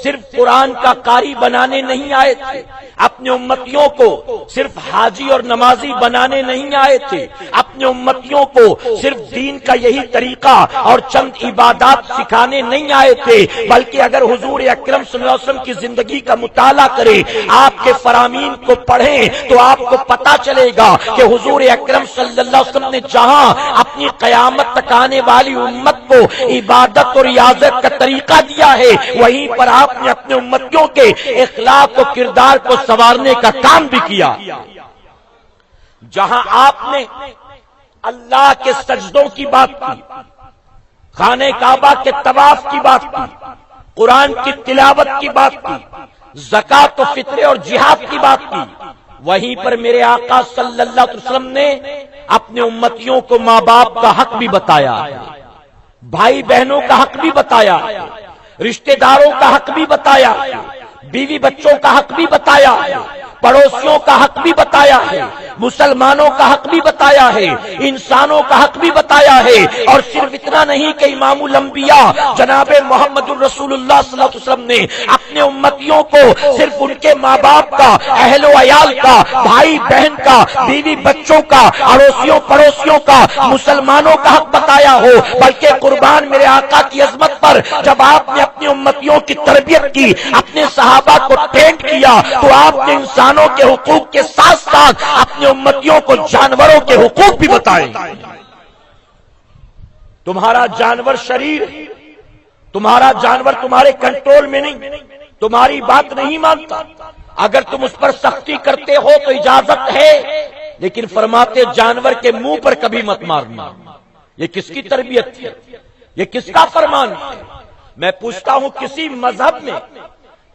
صرف قرآن کا قاری بنانے نہیں آئے تھے، اپنے امتیوں کو صرف حاجی اور نمازی بنانے نہیں آئے تھے، اپنے امتیوں کو صرف دین کا یہی طریقہ اور چند عبادات سکھانے نہیں آئے تھے، بلکہ اگر حضور اکرم صلی اللہ علیہ وسلم کی زندگی کا مطالعہ کریں، آپ کے فرامین کو پڑھیں تو آپ کو پتا چلے گا کہ حضور اکرم صلی اللہ علیہ وسلم نے جہاں اپنی قیامت تک آنے والی امت کو عبادت اور ریاضت کا طریقہ دیا ہے، وہیں پر آپ نے اپنے امتیوں کے اخلاق و کردار کو سنوارنے کا کام بھی کیا۔ جہاں آپ نے اللہ کے سجدوں کی بات کی، خانہ کعبہ کے طواف کی بات کی، قرآن کی تلاوت کی بات کی، زکات و فطر اور جہاد کی بات کی، وہیں پر میرے آقا صلی اللہ علیہ وسلم نے اپنے امتیوں کو ماں باپ کا حق بھی بتایا، بھائی بہنوں کا حق بھی بتایا، رشتہ داروں کا حق بھی بتایا، بیوی بچوں کا حق بھی بتایا، پڑوسیوں کا حق بھی بتایا ہے، مسلمانوں کا حق بھی بتایا ہے، انسانوں کا حق بھی بتایا ہے۔ اور صرف اتنا نہیں کہ امام الانبیاء جناب محمد الرسول اللہ صلی اللہ علیہ وسلم نے اپنے امتیوں کو صرف ان کے ماں باپ کا، اہل و عیال کا، بھائی بہن کا، بیوی بچوں کا، اڑوسیوں پڑوسیوں کا، مسلمانوں کا حق بتایا ہو، بلکہ قربان میرے آقا کی عظمت پر جب آپ نے اپنی امتیوں کی تربیت کی، اپنے صحابہ کو ٹرینڈ کیا، تو آپ نے انسانوں کے حقوق کے ساتھ ساتھ اپنے امتیوں کو جانوروں کے حقوق بھی بتائے۔ تمہارا جانور شریر، تمہارا جانور تمہارے کنٹرول میں نہیں، تمہاری بات نہیں مانتا، اگر تم اس پر سختی کرتے ہو تو اجازت ہے، لیکن فرماتے جانور کے منہ پر کبھی مت مارنا۔ یہ کس کی تربیت ہے؟ یہ کس کا فرمان ہے؟ میں پوچھتا ہوں کسی مذہب میں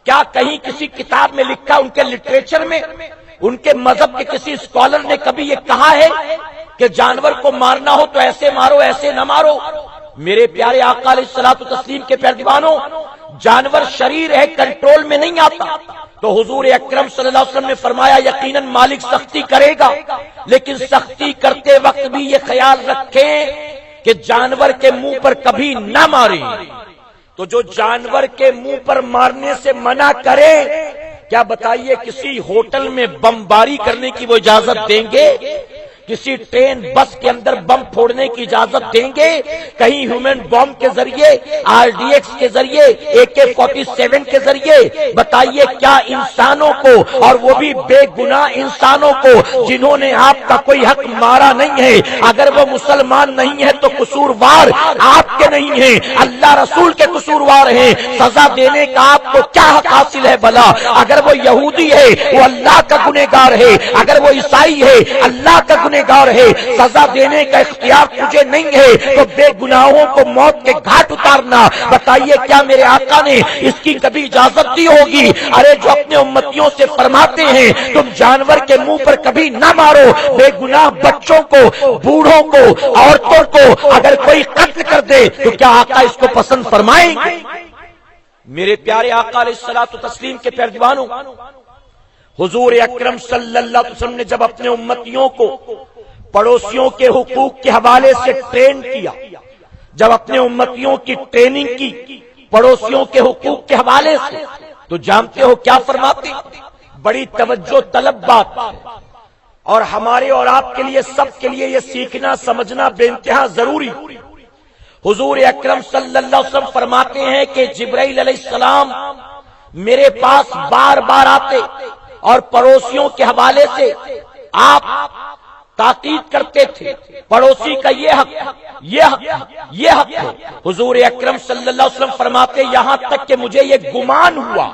کیا کہیں کسی کتاب میں لکھا، ان کے لٹریچر میں، ان کے مذہب کے کسی اسکالر نے کبھی یہ کہا ہے کہ جانور کو مارنا ہو تو ایسے مارو ایسے نہ مارو؟ میرے پیارے آقا علیہ الصلوۃ والتسلیم کے پیروانوں، جانور شریر ہے، کنٹرول میں نہیں آتا، تو حضور اکرم صلی اللہ علیہ وسلم نے فرمایا یقیناً مالک سختی کرے گا، لیکن سختی کرتے وقت بھی یہ خیال رکھیں کہ جانور کے منہ پر کبھی نہ ماریں۔ تو جو جانور کے منہ پر مارنے سے منع کرے، کیا بتائیے کسی ہوٹل میں بمباری کرنے کی وہ اجازت دیں گے؟ کسی ٹرین بس کے اندر بم پھوڑنے کی اجازت دیں گے؟ کہیں ہیومن بم کے ذریعے، RDX کے ذریعے، AK-47 کے ذریعے؟ بتائیے کیا انسانوں کو، اور وہ بھی بے گناہ انسانوں کو جنہوں نے آپ کا کوئی حق مارا نہیں ہے، اگر وہ مسلمان نہیں ہے تو قصوروار آپ کے نہیں ہیں، اللہ رسول کے قصوروار ہیں، سزا دینے کا آپ کو کیا حق حاصل ہے بھلا؟ اگر وہ یہودی ہے وہ اللہ کا گنہگار ہے، اگر وہ عیسائی ہے اللہ کا گنہگار ہے، سزا دینے کا اختیار تجھے نہیں ہے، تو بے گناہوں کو موت کے گھاٹ اتارنا، بتائیے کیا میرے آقا نے اس کی کبھی اجازت دی ہوگی؟ ارے جو اپنے امتیوں سے فرماتے ہیں تم جانور کے منہ پر کبھی نہ مارو، بے گناہ بچوں کو، بوڑھوں کو، عورتوں کو اگر کوئی قتل کر دے تو کیا آقا اس کو پسند فرمائیں گے؟ میرے پیارے آقا علیہ الصلوۃ والتسلیم کے پیروانوں، حضور اکرم صلی اللہ علیہ وسلم نے جب اپنے امتیوں کو پڑوسیوں کے حقوق کے حوالے سے ٹرین کیا، جب اپنے امتیوں کی ٹریننگ کی پڑوسیوں کے حقوق کے حوالے سے، تو جانتے ہو کیا فرماتے؟ بڑی توجہ طلب بات ہے، اور ہمارے اور آپ کے لیے، سب کے لیے یہ سیکھنا سمجھنا بے انتہا ضروری۔ حضور اکرم صلی اللہ علیہ وسلم فرماتے ہیں کہ جبرائیل علیہ السلام میرے پاس بار بار آتے اور پڑوسیوں کے حوالے سے آپ تاکید کرتے تھے پڑوسی کا یہ حق یہ حق یہ حق ہے۔ حضور اکرم صلی اللہ علیہ وسلم فرماتے یہاں تک کہ مجھے یہ گمان ہوا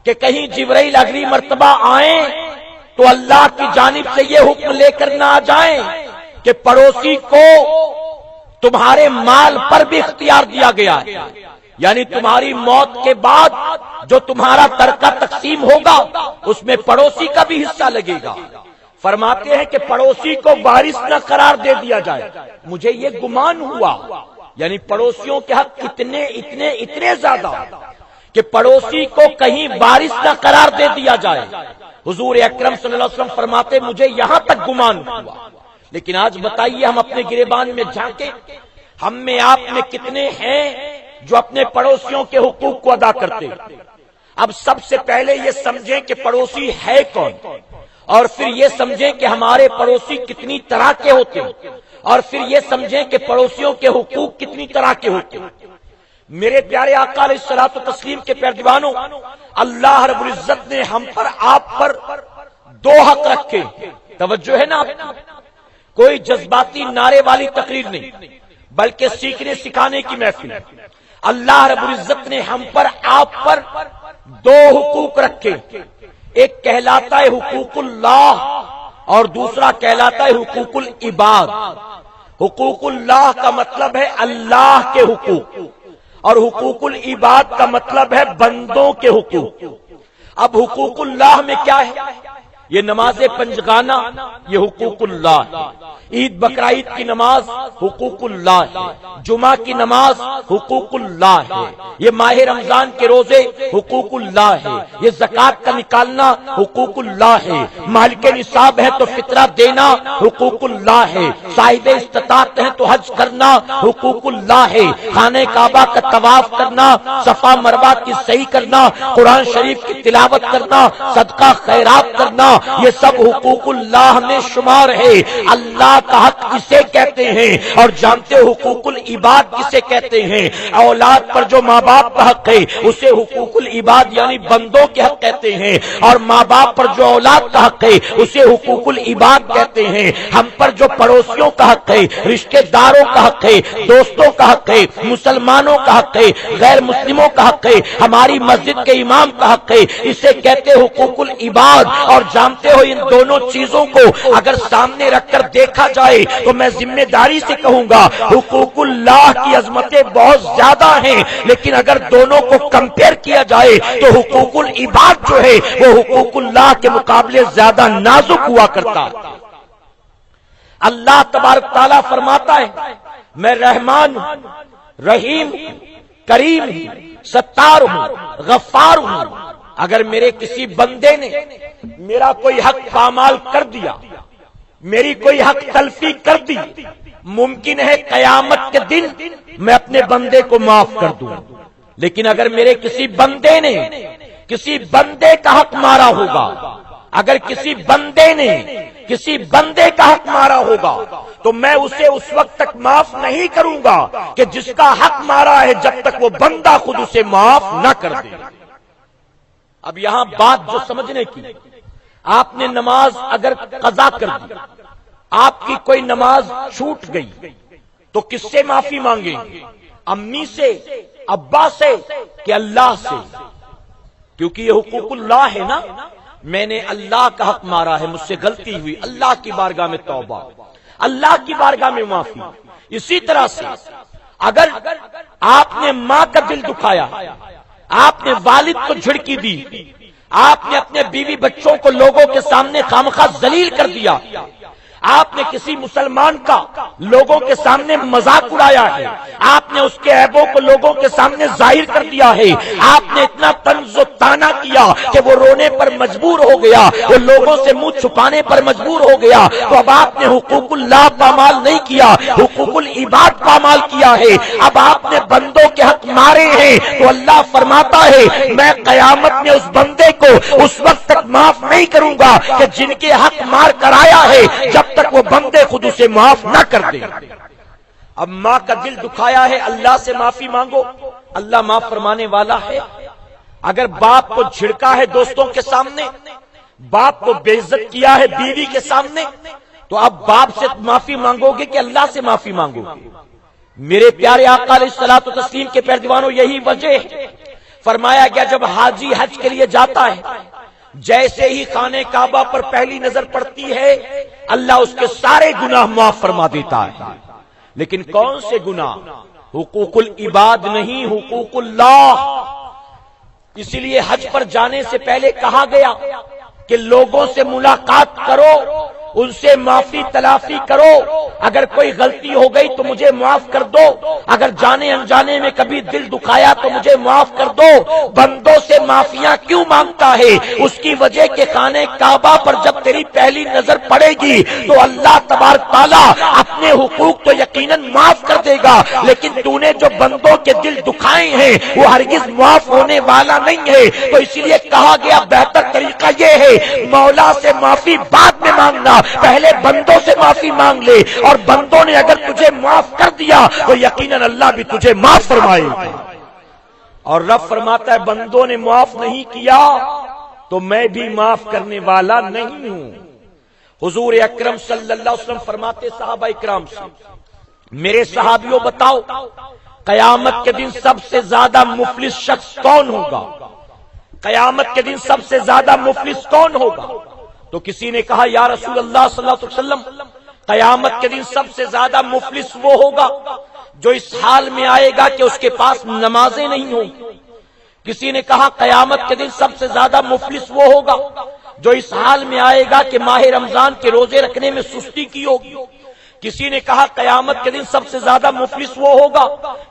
کہ کہیں جبرائیل اگلی مرتبہ آئیں تو اللہ کی جانب سے یہ حکم لے کر نہ آ جائیں کہ پڑوسی کو تمہارے مال پر بھی اختیار دیا گیا ہے، یعنی تمہاری موت کے بعد جو تمہارا ترکہ تقسیم ہوگا اس میں پڑوسی کا بھی حصہ لگے گا۔ فرماتے ہیں کہ پڑوسی کو وارث نہ قرار دے دیا جائے، مجھے یہ گمان ہوا، یعنی پڑوسیوں کے حق اتنے زیادہ کہ پڑوسی کو کہیں وارث نہ قرار دے دیا جائے۔ حضور اکرم صلی اللہ علیہ وسلم فرماتے مجھے یہاں تک گمان ہوا۔ لیکن آج بتائیے ہم اپنے گریبان میں جھانکیں، ہم میں آپ میں کتنے ہیں جو اپنے پڑوسیوں کے حقوق کو ادا کرتے ہیں؟ اب سب سے پہلے یہ سمجھیں کہ پڑوسی ہے کون، اور پھر یہ سمجھیں کہ ہمارے پڑوسی کتنی طرح کے ہوتے ہیں، اور پھر یہ سمجھیں کہ پڑوسیوں کے حقوق کتنی طرح کے ہوتے ہیں۔ میرے پیارے آقا علیہ الصلوۃ والتسلیم کے پیروانوں، اللہ رب العزت نے ہم پر آپ پر دو حق رکھے، توجہ ہے نا آپ کی؟ کوئی جذباتی نعرے والی تقریر نہیں بلکہ سیکھنے سکھانے کی محفل۔ اللہ رب العزت نے ہم پر آپ پر دو حقوق رکھے، ایک کہلاتا ہے حقوق اللہ اور دوسرا کہلاتا ہے حقوق العباد۔ حقوق اللہ کا مطلب ہے اللہ کے حقوق، اور حقوق العباد کا مطلب ہے بندوں کے حقوق۔ اب حقوق اللہ میں کیا ہے؟ یہ نماز پنجگانہ یہ حقوق اللہ ہے، عید بقرعید کی نماز حقوق اللہ ہے، جمعہ کی نماز حقوق اللہ ہے، یہ ماہ رمضان کے روزے حقوق اللہ ہے، یہ زکوٰۃ کا نکالنا حقوق اللہ ہے، مالک نصاب ہے تو فطرہ دینا حقوق اللہ ہے، صاحب استطاعت ہے تو حج کرنا حقوق اللہ ہے، خانہ کعبہ کا طواف کرنا، صفا مروہ کی صحیح کرنا، قرآن شریف کی تلاوت کرنا، صدقہ خیرات کرنا، یہ سب حقوق اللہ میں شمار ہے۔ اللہ کا حق کسے کہتے ہیں اور جانتے حقوق العباد کسے کہتے ہیں؟ اولاد پر جو ماں باپ کا حق ہے اسے حقوق العباد یعنی بندوں کے حق کہتے ہیں، اور ماں باپ پر جو اولاد کا حق ہے اسے حقوق العباد کہتے ہیں۔ ہم پر جو پڑوسیوں کا حق ہے، رشتہ داروں کا حق ہے، دوستوں کا حق ہے، مسلمانوں کا حق ہے، غیر مسلموں کا حق ہے، ہماری مسجد کے امام کا حق ہے، اسے کہتے حقوق العباد۔ اور جانتے ہو ان دونوں چیزوں کو اگر سامنے رکھ کر دیکھا جائے تو میں ذمہ داری سے کہوں گا حقوق اللہ کی عظمتیں بہت زیادہ ہیں، لیکن اگر دونوں کو کمپیئر کیا جائے تو حقوق العباد جو ہے وہ حقوق اللہ کے مقابلے زیادہ نازک ہوا کرتا ہے۔ اللہ تبارک تعالیٰ فرماتا ہے میں رحمان ہوں، رحیم ہوں، کریم ہوں، ستار ہوں، غفار ہوں۔ اگر میرے کسی بندے نے میرا کوئی حق پامال کر دیا، میری کوئی حق تلفی کر دی، ممکن ہے قیامت کے دن میں اپنے بندے کو معاف کر دوں، لیکن اگر میرے کسی بندے نے کسی بندے کا حق مارا ہوگا، اگر کسی بندے نے کسی بندے کا حق مارا ہوگا تو میں اسے اس وقت تک معاف نہیں کروں گا کہ جس کا حق مارا ہے، جب تک وہ بندہ خود اسے معاف نہ کر دے۔ اب یہاں بات جو سمجھنے کی، آپ نے نماز اگر قضا کر دی، آپ کی کوئی نماز چھوٹ گئی تو کس سے معافی مانگیں گے؟ امی سے، ابا سے کہ اللہ سے؟ کیونکہ یہ حقوق اللہ ہے نا، میں نے اللہ کا حق مارا ہے، مجھ سے غلطی ہوئی، اللہ کی بارگاہ میں توبہ، اللہ کی بارگاہ میں معافی۔ اسی طرح سے اگر آپ نے ماں کا دل دکھایا، آپ نے والد کو جھڑکی دی، آپ نے اپنے بیوی بچوں کو لوگوں کے سامنے خامخواہ ذلیل کر دیا، آپ نے کسی مسلمان کا لوگوں کے سامنے مذاق اڑایا ہے، آپ نے اس کے عیبوں کو لوگوں کے سامنے ظاہر کر دیا ہے، آپ نے اتنا طنز و طعنہ کیا کہ وہ رونے پر مجبور ہو گیا، وہ لوگوں سے منہ چھپانے پر مجبور ہو گیا، تو اب آپ نے حقوق اللہ پامال نہیں کیا، حقوق العباد پامال کیا ہے۔ اب آپ نے بندوں کے حق مارے ہیں تو اللہ فرماتا ہے میں قیامت میں اس بندے کو اس وقت تک معاف نہیں کروں گا کہ جن کے حق مار کر آیا ہے، جب تک وہ بندے خود اسے معاف نہ کر دے۔ اب ماں کا دل دکھایا ہے، اللہ سے معافی مانگو، اللہ معاف فرمانے والا ہے۔ اگر باپ کو جھڑکا ہے دوستوں کے سامنے، باپ کو بے عزت کیا ہے بیوی کے سامنے، تو اب باپ سے معافی مانگو گے کہ اللہ سے معافی مانگو گے؟ میرے پیارے آقا علیہ الصلوۃ والتسلیم کے پیروانوں یہی وجہ ہے، فرمایا گیا جب حاجی حج کے لیے جاتا ہے، جیسے ہی خانہ کعبہ پر پہلی نظر پڑتی ہے اللہ اس کے سارے گناہ معاف فرما دیتا ہے۔ لیکن کون سے گناہ؟ حقوق العباد نہیں، حقوق اللہ۔ اسی لیے حج پر جانے سے پہلے کہا گیا کہ لوگوں سے ملاقات کرو، ان سے معافی تلافی کرو، اگر کوئی غلطی ہو گئی تو مجھے معاف کر دو، اگر جانے انجانے میں کبھی دل دکھایا تو مجھے معاف کر دو۔ بندوں سے معافیاں کیوں مانگتا ہے؟ اس کی وجہ کہ خانہ کعبہ پر جب تیری پہلی نظر پڑے گی تو اللہ تبارک تعالیٰ اپنے حقوق تو یقیناً معاف کر دے گا، لیکن تو نے جو بندوں کے دل دکھائے ہیں وہ ہرگز معاف ہونے والا نہیں ہے۔ تو اسی لیے کہا گیا بہتر طریقہ یہ ہے مولا سے معافی بعد میں مانگنا، پہلے بندوں سے معافی مانگ لے، اور بندوں نے اگر تجھے معاف کر دیا تو یقیناً اللہ بھی تجھے معاف فرمائے گا۔ اور رب فرماتا ہے بندوں نے معاف نہیں کیا تو میں بھی معاف کرنے والا نہیں ہوں۔ حضور اکرم صلی اللہ علیہ وسلم فرماتے صحابہ اکرام سے، میرے صحابیوں بتاؤ قیامت کے دن سب سے زیادہ مفلس شخص کون ہوگا؟ قیامت کے دن سب سے زیادہ مفلس کون ہوگا؟ تو کسی نے کہا یا رسول اللہ صلی اللہ علیہ وسلم قیامت کے دن سب سے زیادہ مفلس وہ ہوگا جو اس حال میں آئے گا کہ اس کے پاس نمازیں نہیں ہوں گی۔ کسی نے کہا قیامت کے دن سب سے زیادہ مفلس وہ ہوگا جو اس حال میں آئے گا کہ ماہ رمضان کے روزے رکھنے میں سستی کی ہوگی۔ کسی نے کہا قیامت کے دن سب سے زیادہ مفلس وہ ہوگا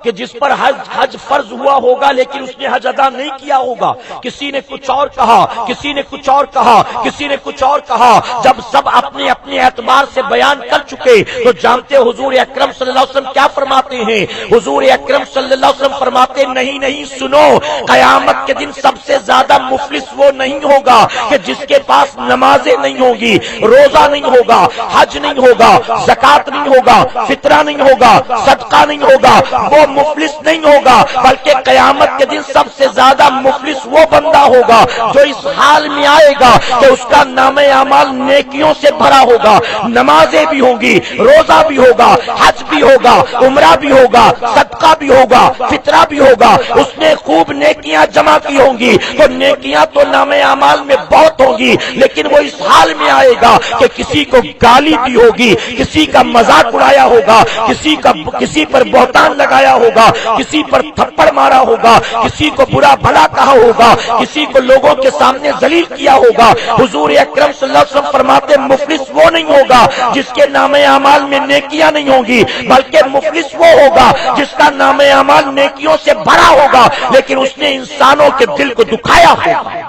کہ جس پر حج فرض ہوا ہوگا لیکن اس نے حج ادا نہیں کیا ہوگا۔ کسی نے کچھ اور کہا، کسی نے کچھ اور کہا، کسی نے کچھ اور کہا۔ جب سب اپنے اپنے اعتبار سے بیان کر چکے تو جانتے حضور اکرم صلی اللہ علیہ وسلم کیا فرماتے ہیں؟ حضور اکرم صلی اللہ علیہ وسلم فرماتے نہیں نہیں سنو، قیامت کے دن سب سے زیادہ مفلس وہ نہیں ہوگا کہ جس کے پاس نمازیں نہیں ہوں گی، روزہ نہیں ہوگا، حج نہیں ہوگا، زکات نہیں ہوگا، فطرہ نہیں ہوگا، صدقہ نہیں ہوگا، وہ مفلس نہیں ہوگا، بلکہ قیامت کے دن سب سے زیادہ مفلس وہ بندہ ہوگا جو اس حال میں آئے گا کہ اس کا نامہ اعمال نیکیوں سے بھرا ہوگا، نمازیں بھی ہوں گی، روزہ بھی ہوگا، حج بھی ہوگا، عمرہ بھی ہوگا، صدقہ بھی ہوگا، فطرہ بھی ہوگا، اس نے خوب نیکیاں جمع کی ہوں گی۔ تو نیکیاں تو نامہ اعمال میں بہت ہوں گی، لیکن وہ اس حال میں آئے گا کہ کسی کو گالی دی ہوگی، کسی کا مذاق اڑایا ہوگا، کسی پر بہتان لگایا ہوگا، کسی پر تھپڑ مارا ہوگا، کسی کو برا بھلا کہا ہوگا، کسی کو لوگوں کے سامنے ذلیل کیا ہوگا۔ حضور اکرم صلی اللہ علیہ وسلم فرماتے مفلس وہ نہیں ہوگا جس کے نامہ اعمال میں نیکیاں نہیں ہوں گی، بلکہ مفلس وہ ہوگا جس کا نامہ اعمال نیکیوں سے بھرا ہوگا لیکن اس نے انسانوں کے دل کو دکھایا ہوگا۔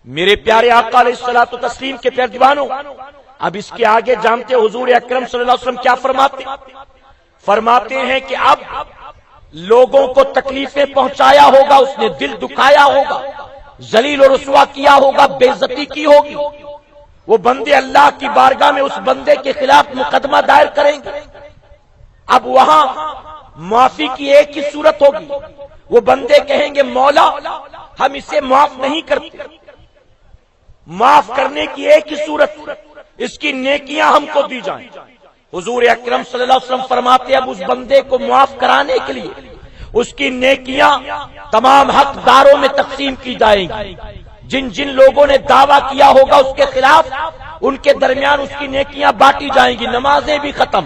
میرے پیارے آقا علیہ الصلوۃ والتسلیم کے پیروانوں، اب اس کے آگے جانتے حضور اکرم صلی اللہ علیہ وسلم کیا فرماتے ہیں کہ اب لوگوں کو تکلیفیں پہنچایا ہوگا، اس نے دل دکھایا ہوگا، ذلیل و رسوا کیا ہوگا، بے عزتی کی ہوگی۔ وہ بندے اللہ کی بارگاہ میں اس بندے کے خلاف مقدمہ دائر کریں گے۔ اب وہاں معافی کی ایک ہی صورت ہوگی، وہ بندے کہیں گے مولا ہم اسے معاف نہیں کرتے۔ معاف کرنے کی ایک ہی صورت، اس کی نیکیاں ہم کو دی جائیں۔ حضور اکرم صلی اللہ علیہ وسلم فرماتے اب اس بندے کو معاف کرانے کے لیے اس کی نیکیاں تمام حقداروں میں تقسیم کی جائیں گی۔ جن جن لوگوں نے دعویٰ کیا ہوگا اس کے خلاف، ان کے درمیان اس کی نیکیاں بانٹی جائیں گی۔ نمازیں بھی ختم،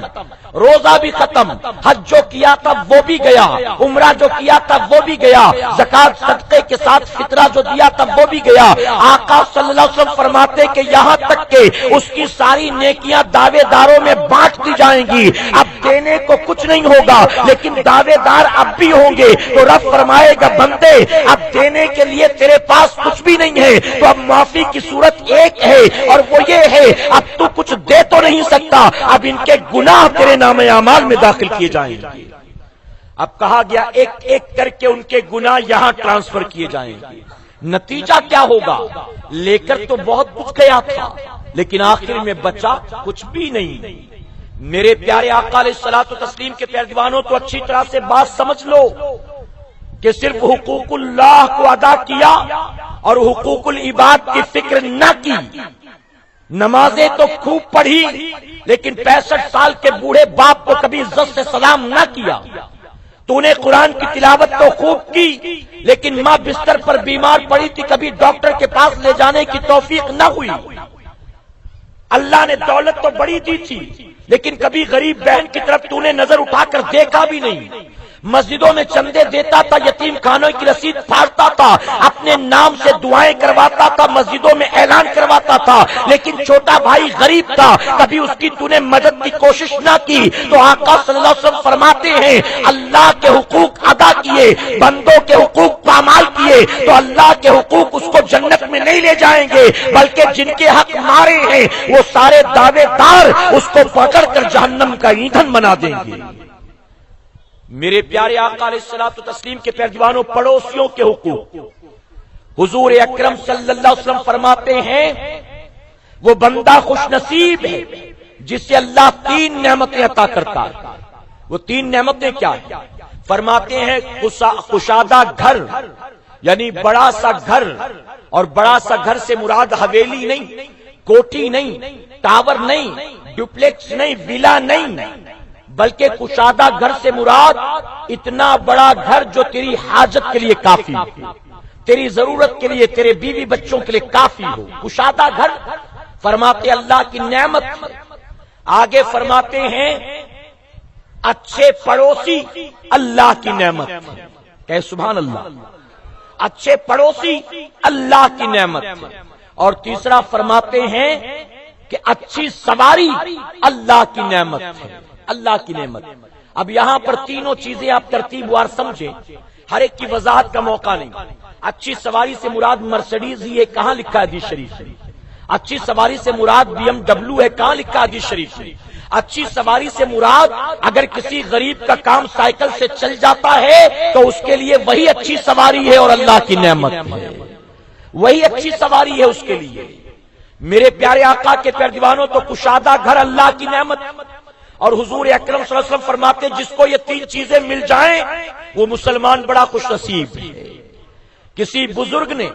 روزہ بھی ختم، حج جو کیا تھا وہ بھی گیا، عمرہ جو کیا تھا وہ بھی گیا، زکات صدقے کے ساتھ فطرہ جو دیا تھا وہ بھی گیا۔ آقا صلی اللہ علیہ وسلم فرماتے کہ یہاں تک کہ اس کی ساری نیکیاں دعوے داروں میں بانٹ دی جائیں گی۔ اب دینے کو کچھ نہیں ہوگا لیکن دعوے دار اب بھی ہوں گے، تو رب فرمائے گا بندے اب دینے کے لیے تیرے پاس کچھ بھی نہیں ہے، تو اب معافی کی صورت ایک ہے اور وہ یہ ہے اب تو کچھ دے تو نہیں سکتا، اب ان کے گناہ تیرے نام اعمال میں داخل کیے جائیں گے۔ اب کہا گیا ایک ایک کر کے ان کے گناہ یہاں ٹرانسفر کیے جائیں گے۔ نتیجہ کیا ہوگا؟ لے کر تو بہت کچھ گیا تھا لیکن آخر میں بچا کچھ بھی نہیں۔ میرے پیارے آقا علیہ الصلوۃ والتسلیم کے پیارے دیوانوں تو اچھی طرح سے بات سمجھ لو کہ صرف حقوق اللہ کو ادا کیا اور حقوق العباد کی فکر نہ کی، نمازیں تو خوب پڑھی لیکن 65 سال کے بوڑھے باپ کو کبھی عزت سے سلام نہ کیا. تو نے قرآن کی تلاوت تو خوب کی لیکن ماں بستر پر بیمار پڑی تھی, کبھی ڈاکٹر کے پاس لے جانے کی توفیق نہ ہوئی. اللہ نے دولت تو بڑی دی تھی لیکن کبھی غریب بہن کی طرف تو نے نظر اٹھا کر دیکھا بھی نہیں. مسجدوں میں چندے دیتا تھا, یتیم خانوں کی رسید پھاڑتا تھا, اپنے نام سے دعائیں کرواتا تھا, مسجدوں میں اعلان کرواتا تھا, لیکن چھوٹا بھائی غریب تھا, کبھی اس کی تو نے مدد کی کوشش نہ کی. تو آقا صلی اللہ علیہ وسلم فرماتے ہیں اللہ کے حقوق ادا کیے, بندوں کے حقوق پامال کیے تو اللہ کے حقوق اس کو جنت میں نہیں لے جائیں گے, بلکہ جن کے حق مارے ہیں وہ سارے دعوے دار اس کو پکڑ کر جہنم کا ایندھن بنا دیں گے. میرے پیارے آقا علیہ الصلوۃ والتسلیم کے پیروانوں, پڑوسیوں کے حقوق. حضور اکرم صلی اللہ علیہ وسلم فرماتے ہیں وہ بندہ خوش نصیب ہے جسے اللہ 3 نعمتیں عطا کرتا ہے. وہ 3 نعمتیں کیا ہیں؟ فرماتے ہیں کشادہ گھر, یعنی بڑا سا گھر, اور بڑا سا گھر سے مراد حویلی نہیں, کوٹھی نہیں, ٹاور نہیں, ڈپلیکس نہیں, ولا نہیں, بلکہ کشادہ گھر سے مراد اتنا بڑا گھر جو تیری حاجت کے لیے کافی ہو, تیری ضرورت کے لیے, تیرے بیوی بچوں کے لیے کافی ہو. کشادہ گھر فرماتے اللہ کی نعمت. آگے فرماتے ہیں اچھے پڑوسی اللہ کی نعمت. کہ سبحان اللہ, اچھے پڑوسی اللہ کی نعمت. اور تیسرا فرماتے ہیں کہ اچھی سواری اللہ کی نعمت ہے, اللہ کی نعمت. اب یہاں پر تینوں چیزیں آپ ترتیب وار سمجھیں, ہر ایک کی وضاحت کا موقع نہیں. اچھی سواری سے مراد مرسڈیز ہی ہے, کہاں لکھا ہے حدیث شریف سے؟ اچھی سواری سے مراد BMW ہے, کہاں لکھا ہے حدیث شریف سے؟ اچھی سواری سے مراد اگر کسی غریب کا کام سائیکل سے چل جاتا ہے تو اس کے لیے وہی اچھی سواری ہے اور اللہ کی نعمت ہے, وہی اچھی سواری ہے اس کے لیے. میرے پیارے آقا کے پیارے دیوانوں, تو کشادہ گھر اللہ کی نعمت. اور حضور اکرم صلی اللہ علیہ وسلم فرماتے جس کو یہ 3 چیزیں مل جائیں وہ مسلمان بڑا خوش نصیب ہے. کسی بزرگ نے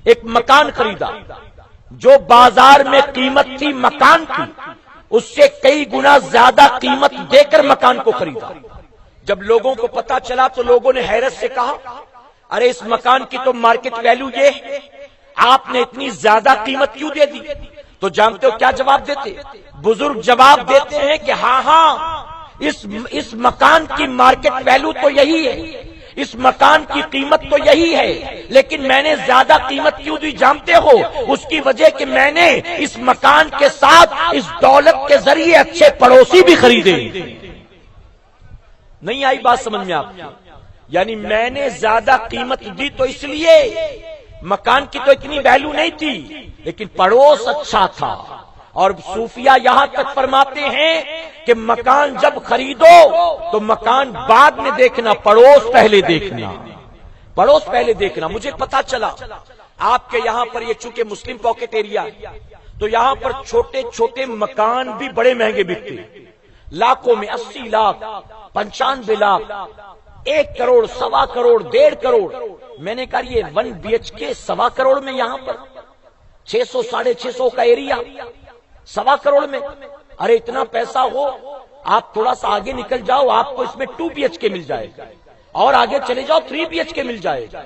ایک مکان خریدا جو بازار میں قیمت تھی مکان کی, اس سے کئی گنا زیادہ قیمت دے کر مکان کو خریدا. جب لوگوں کو پتا چلا تو لوگوں نے حیرت سے کہا ارے اس مکان کی تو مارکیٹ ویلیو یہ ہے, آپ نے اتنی زیادہ قیمت کیوں دے دی؟ تو جانتے ہو کیا جواب دیتے؟ بزرگ جواب دیتے ہیں کہ ہاں اس مکان کی مارکیٹ ویلیو تو یہی ہے, اس مکان کی قیمت تو یہی ہے, لیکن میں نے زیادہ قیمت کیوں دی جانتے ہو؟ اس کی وجہ کہ میں نے اس مکان کے ساتھ اس دولت کے ذریعے اچھے پڑوسی بھی خریدے. نہیں آئی بات سمجھ میں آپ کی؟ یعنی میں نے زیادہ قیمت دی تو اس لیے, مکان کی تو اتنی ویلیو نہیں تھی لیکن پڑوس اچھا تھا. اور صوفیہ یہاں تک فرماتے ہیں کہ مکان جب خریدو تو مکان بعد میں دیکھنا, پڑوس پہلے دیکھنا, پڑوس پہلے دیکھنا. مجھے پتا چلا آپ کے یہاں پر یہ چونکہ مسلم پاکٹ ایریا تو یہاں پر چھوٹے چھوٹے مکان بھی بڑے مہنگے بکتے, لاکھوں میں, 80 لاکھ, 95 لاکھ, 1 کروڑ, 1.25 کروڑ, 1.5 کروڑ. میں نے کہا یہ 1 BHK 1.25 کروڑ میں, یہاں پر 600 650 کا ایریا 1.25 کروڑ میں. ارے اتنا پیسہ ہو آپ تھوڑا سا آگے نکل جاؤ, آپ کو اس میں 2 BHK مل جائے گا, اور آگے چلے جاؤ 3 BHK مل جائے گا,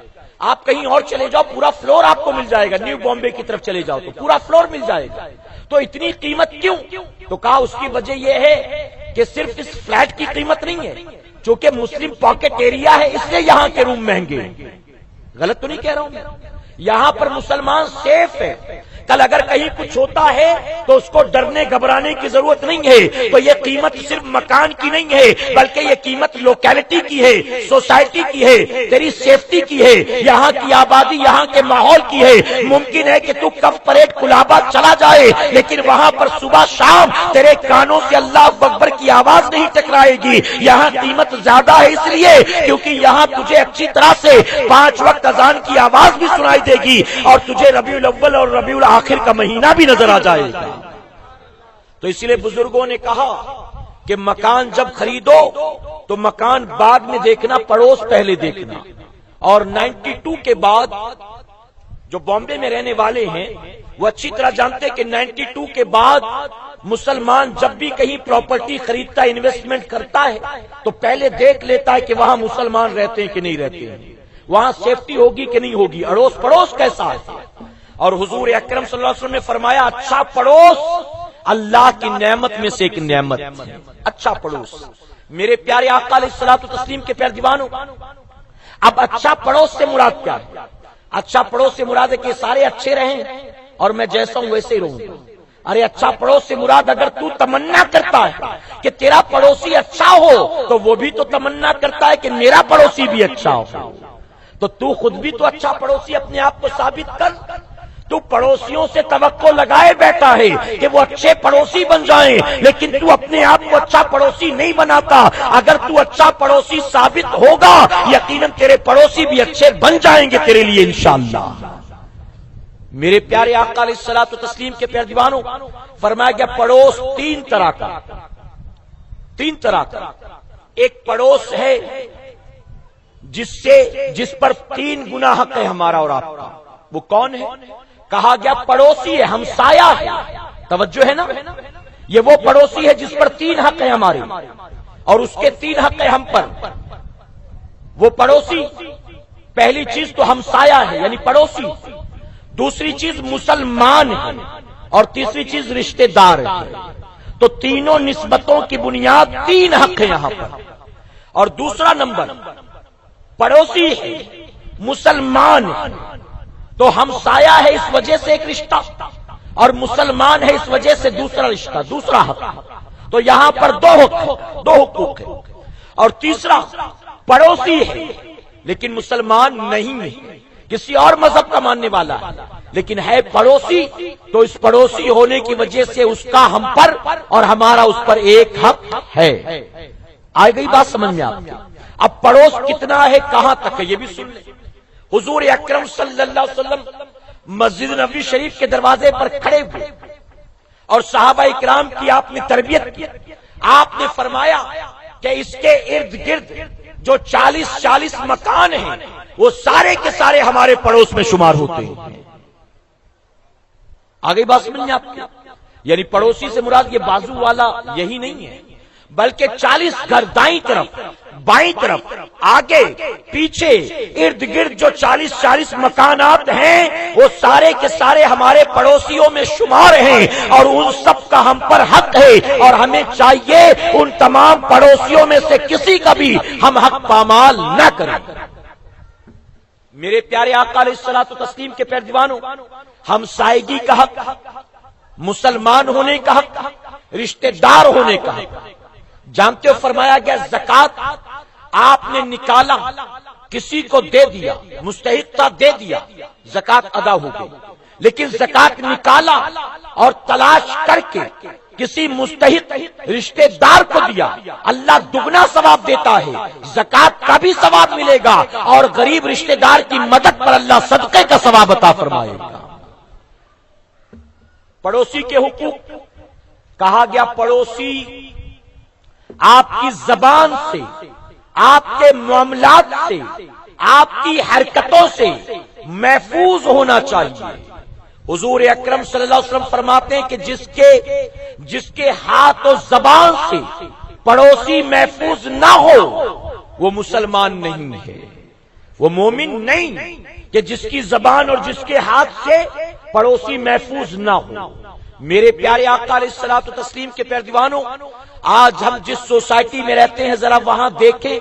آپ کہیں اور چلے جاؤ پورا فلور آپ کو مل جائے گا, نیو بامبے کی طرف چلے جاؤ تو پورا فلور مل جائے گا. تو اتنی قیمت کیوں؟ تو کہا اس کی وجہ یہ ہے کہ صرف اس فلیٹ کی قیمت نہیں ہے, چونکہ مسلم پاکٹ ایریا ہے اس لیے یہاں کے روم مہنگے. غلط تو نہیں کہہ رہا ہوں میں؟ یہاں پر مسلمان سیف ہے, کل اگر کہیں کچھ ہوتا ہے تو اس کو ڈرنے گھبرانے کی ضرورت نہیں ہے. تو یہ قیمت صرف مکان کی نہیں ہے بلکہ یہ قیمت لوکیلٹی کی ہے, سوسائٹی کی ہے, تیری سیفٹی کی ہے, یہاں کی آبادی, یہاں کے ماحول کی ہے. ممکن ہے کہ تو کف پریڈ کلابا چلا جائے لیکن وہاں پر صبح شام تیرے کانوں سے اللہ اکبر کی آواز نہیں ٹکرائے گی. یہاں قیمت زیادہ ہے اس لیے کیونکہ یہاں تجھے اچھی طرح سے 5 وقت اذان کی آواز بھی سنائی دے گی اور تجھے ربیع الاول اور ربیع الاخر کا مہینہ بھی نظر آ جائے گا. تو اس لیے بزرگوں نے کہا کہ مکان جب خریدو تو مکان بعد میں دیکھنا, پڑوس پہلے دیکھنا. اور 92 کے بعد جو بامبے میں رہنے والے ہیں وہ اچھی طرح جانتے کہ 92 کے بعد مسلمان جب بھی کہیں پراپرٹی خریدتا ہے، انویسٹمنٹ کرتا ہے، تو پہلے دیکھ لیتا ہے کہ وہاں مسلمان رہتے ہیں کہ نہیں رہتے ہیں، وہاں سیفٹی ہوگی کہ نہیں ہوگی، اڑوس پڑوس کیسا ہے۔ اور حضور اکرم صلی اللہ علیہ وسلم نے فرمایا اچھا پڑوس اللہ کی نعمت میں سے ایک نعمت ہے، اچھا پڑوس۔ میرے پیارے آقا علیہ الصلوۃ والتسلیم کے پیارے دیوانوں، اب اچھا پڑوس سے مراد کیا ہے؟ اچھا پڑوس سے مراد ہے کہ سارے اچھے رہیں اور میں جیسا ہوں ویسے ہی رہوں۔ ارے اچھا پڑوس سے مراد اگر تو تمنا کرتا ہے کہ تیرا پڑوسی اچھا ہو تو وہ بھی تو تمنا کرتا ہے کہ میرا پڑوسی بھی اچھا ہو، تو خود بھی تو اچھا پڑوسی اپنے آپ کو ثابت کر۔ تو پڑوسیوں سے توقع لگائے بیٹھا ہے کہ وہ اچھے پڑوسی بن جائیں، لیکن تو اپنے آپ کو اچھا پڑوسی نہیں بناتا۔ اگر تو اچھا پڑوسی ثابت ہوگا یقیناً تیرے پڑوسی بھی اچھے بن جائیں گے تیرے لیے انشاءاللہ۔ میرے پیارے آقا علیہ الصلوۃ والتسلیم کے پیارے دیوانوں، فرمایا گیا پڑوس تین طرح کا۔ ایک پڑوس ہے جس پر 3 گنا حق ہے ہمارا اور آپ کا۔ وہ کون ہے؟ کہا گیا پڑوسی ہے، ہمسایہ ہے۔ توجہ ہے نا، یہ وہ پڑوسی ہے جس پر 3 حق ہے ہمارے اور اس کے 3 حق ہے ہم پر۔ وہ پڑوسی پہلی چیز تو ہمسایہ ہے یعنی پڑوسی، دوسری چیز مسلمان ہے اور تیسری چیز رشتہ دار ہے۔ تو تینوں نسبتوں کی بنیاد 3 حق ہے یہاں پر۔ اور دوسرا نمبر پڑوسی ہے، مسلمان ہے، تو ہمسایہ ہے اس وجہ سے ایک رشتہ اور مسلمان ہے اس وجہ سے دوسرا رشتہ، دوسرا حق۔ تو یہاں پر 2 حقوق ہے۔ اور تیسرا پڑوسی ہے لیکن مسلمان نہیں ہے، کسی اور مذہب کا ماننے والا ہے لیکن ہے پڑوسی، تو اس پڑوسی ہونے کی وجہ سے اس کا ہم پر اور ہمارا اس پر ایک حق ہے۔ آئے گئی بات سمجھ میں آپ کی؟ اب پڑوس کتنا ہے، کہاں تک ہے، یہ بھی سن لیں۔ حضور اکرم صلی اللہ علیہ وسلم مسجد نبوی شریف کے دروازے پر کھڑے ہوئے اور صحابہ اکرام کی آپ نے تربیت کی۔ آپ نے فرمایا کہ اس کے ارد گرد جو 40 مکان ہیں وہ سارے کے سارے ہمارے پڑوس میں شمار ہوتے ہیں۔ آگے بات سمجھیں آپ کی؟ یعنی پڑوسی سے مراد یہ بازو والا یہی نہیں ہے، بلکہ 40 گھر دائیں طرف، بائیں طرف، آگے پیچھے، ارد گرد جو 40 مکانات ہیں وہ سارے کے سارے ہمارے پڑوسیوں میں شمار ہیں اور ان سب کا ہم پر حق ہے اور ہمیں چاہیے ان تمام پڑوسیوں میں سے کسی کا بھی ہم حق پامال نہ کریں۔ میرے پیارے آقا علیہ الصلوۃ والتسلیم کے پیارے دیوانوں، ہمسائیگی کا حق، مسلمان ہونے کا حق، رشتہ دار ہونے کا حق، جانتے ہو فرمایا گیا زکات آپ نے نکالا، کسی کو دے دیا، مستحق تھا دے دیا، زکات ادا ہو گئی، لیکن زکات نکالا اور تلاش کر کے کسی مستحق رشتہ دار کو دیا، اللہ دگنا ثواب دیتا ہے، زکات کا بھی ثواب ملے گا اور غریب رشتہ دار کی مدد پر اللہ صدقے کا ثواب عطا فرمائے گا۔ پڑوسی کے حقوق کہا گیا پڑوسی آپ کی زبان سے، آپ کے معاملات سے، آپ کی حرکتوں سے محفوظ ہونا چاہیے۔ حضور اکرم صلی اللہ علیہ وسلم فرماتے ہیں کہ جس کے ہاتھ و زبان سے پڑوسی محفوظ نہ ہو وہ مسلمان نہیں ہے، وہ مومن نہیں، کہ جس کی زبان اور جس کے ہاتھ سے پڑوسی محفوظ نہ ہو۔ میرے پیارے آقا علیہ الصلوۃ والتسلیم کے پیارے دیوانوں، آج ہم جس سوسائٹی میں رہتے ہیں ذرا وہاں دیکھیں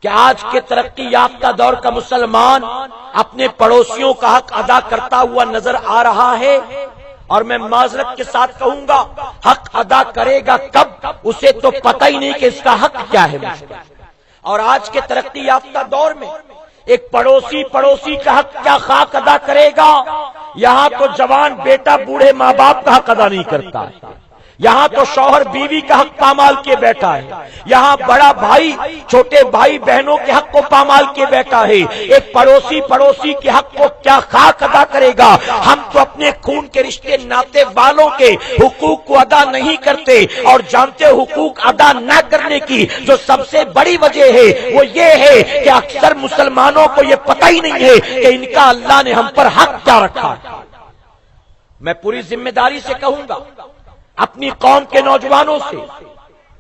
کہ آج کے ترقی یافتہ دور کا مسلمان اپنے پڑوسیوں کا حق ادا کرتا ہوا نظر آ رہا ہے، اور میں معذرت کے ساتھ کہوں گا حق ادا کرے گا کب اسے تو پتہ ہی نہیں کہ اس کا حق کیا ہے۔ اور آج کے ترقی یافتہ دور میں ایک پڑوسی کا حق کیا خاک ادا کرے گا؟ یہاں تو جوان بیٹا بوڑھے ماں باپ کا حق ادا نہیں کرتا ہے، یہاں تو شوہر بیوی کا حق پامال کیے بیٹھا ہے، یہاں بڑا بھائی چھوٹے بھائی بہنوں کے حق کو پامال کیے بیٹھا ہے۔ ایک پڑوسی کے حق کو کیا خاک ادا کرے گا؟ ہم تو اپنے خون کے رشتے ناتے والوں کے حقوق کو ادا نہیں کرتے، اور جانتے حقوق ادا نہ کرنے کی جو سب سے بڑی وجہ ہے وہ یہ ہے کہ اکثر مسلمانوں کو یہ پتہ ہی نہیں ہے کہ ان کا اللہ نے ہم پر حق کیا رکھا ہے۔ میں پوری ذمہ داری سے کہوں گا اپنی قوم کے نوجوانوں سے،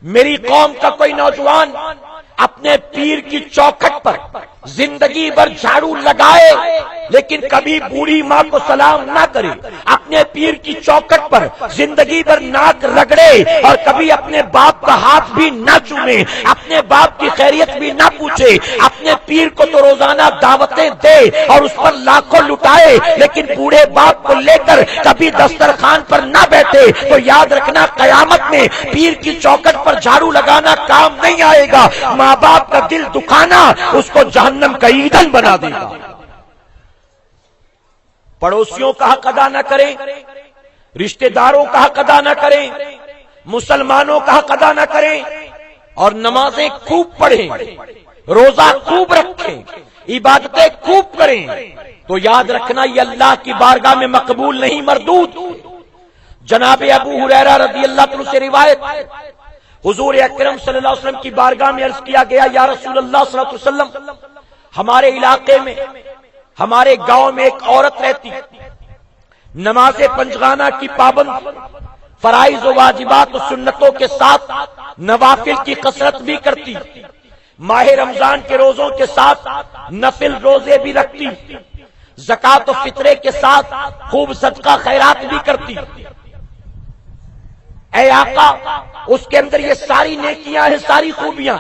میری قوم کا کوئی نوجوان اپنے پیر کی چوکھٹ پر زندگی بھر جھاڑو لگائے لیکن کبھی بوڑھی ماں کو سلام نہ کرے، اپنے پیر کی چوکھٹ پر زندگی بھر ناک رگڑے اور کبھی اپنے باپ کا ہاتھ بھی نہ چومے، اپنے باپ کی خیریت بھی نہ پوچھے، اپنے پیر کو تو روزانہ دعوتیں دے اور اس پر لاکھوں لٹائے لیکن بوڑھے باپ کو لے کر کبھی دسترخوان پر نہ بیٹھے، تو یاد رکھنا قیامت میں پیر کی چوکھٹ پر جھاڑو لگانا کام نہیں آئے گا، ماں باپ کا دل دکھانا اس کو جہنم کا ایندھن بنا دے گا۔ پڑوسیوں کا حق ادا نہ کریں، رشتہ داروں کا حق ادا نہ کریں، مسلمانوں کا حق ادا نہ کریں، اور نمازیں خوب پڑھیں، روزہ خوب رکھیں، عبادتیں خوب کریں، تو یاد رکھنا یہ اللہ کی بارگاہ میں مقبول نہیں، مردود۔ جناب ابو ہریرہ رضی اللہ عنہ سے روایت، حضور اکرم صلی اللہ علیہ وسلم کی بارگاہ میں عرض کیا گیا، یا رسول اللہ صلی اللہ علیہ وسلم، ہمارے علاقے میں، ہمارے گاؤں میں ایک عورت رہتی، نماز پنجگانہ کی پابند، فرائض و واجبات و سنتوں کے ساتھ نوافل کی کثرت بھی کرتی، ماہ رمضان کے روزوں کے ساتھ نفل روزے بھی رکھتی، زکات و فطرے کے ساتھ خوب صدقہ خیرات بھی کرتی۔ اے آقا، اس کے اندر یہ ساری نیکیاں ہیں، ساری خوبیاں،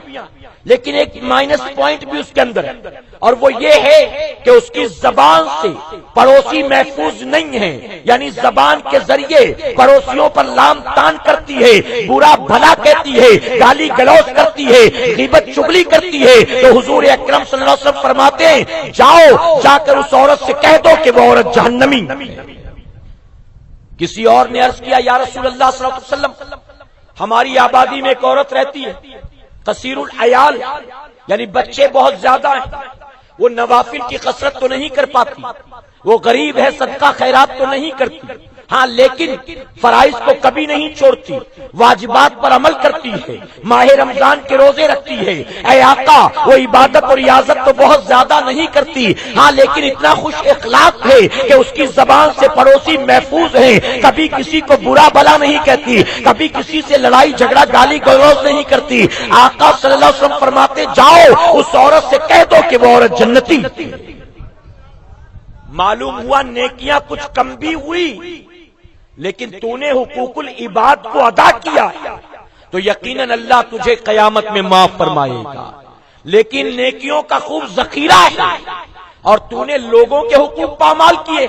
لیکن ایک مائنس پوائنٹ بھی اس کے اندر ہے، اور وہ یہ ہے کہ اس کی زبان سے پڑوسی محفوظ نہیں ہے، یعنی زبان کے ذریعے پڑوسیوں پر لام تان کرتی ہے، برا بھلا کہتی ہے، گالی گلوچ کرتی ہے، غیبت چغلی کرتی ہے، تو حضور اکرم صلی اللہ علیہ وسلم فرماتے ہیں جاؤ، جا کر اس عورت سے کہہ دو کہ وہ عورت جہنمی۔ کسی اور نے عرض کیا، یا رسول اللہ صلی اللہ علیہ وسلم، ہماری آبادی میں ایک عورت رہتی ہے کثیر العیال، یعنی بچے بہت زیادہ ہیں، وہ نوافل کی کثرت تو نہیں کر پاتی، وہ غریب ہے، صدقہ خیرات تو نہیں کرتی، ہاں لیکن فرائض کو کبھی نہیں چھوڑتی، واجبات پر عمل کرتی ہے، ماہ رمضان کے روزے رکھتی ہے۔ اے آقا، وہ عبادت اور ریاضت تو بہت زیادہ نہیں کرتی، ہاں لیکن اتنا خوش اخلاق ہے کہ اس کی زبان سے پڑوسی محفوظ ہیں، کبھی کسی کو برا بھلا نہیں کہتی، کبھی کسی سے لڑائی جھگڑا گالی گلوچ نہیں کرتی۔ آقا صلی اللہ علیہ وسلم فرماتے جاؤ، اس عورت سے کہہ دو کہ وہ عورت جنتی۔ معلوم ہوا نیکیاں کچھ کم بھی ہوئی، لیکن تو نے حقوق العباد کو ادا کیا تو یقیناً اللہ تجھے قیامت میں معاف فرمائے گا، لیکن نیکیوں کا خوب ذخیرہ ہے اور تو نے لوگوں کے حقوق پامال کیے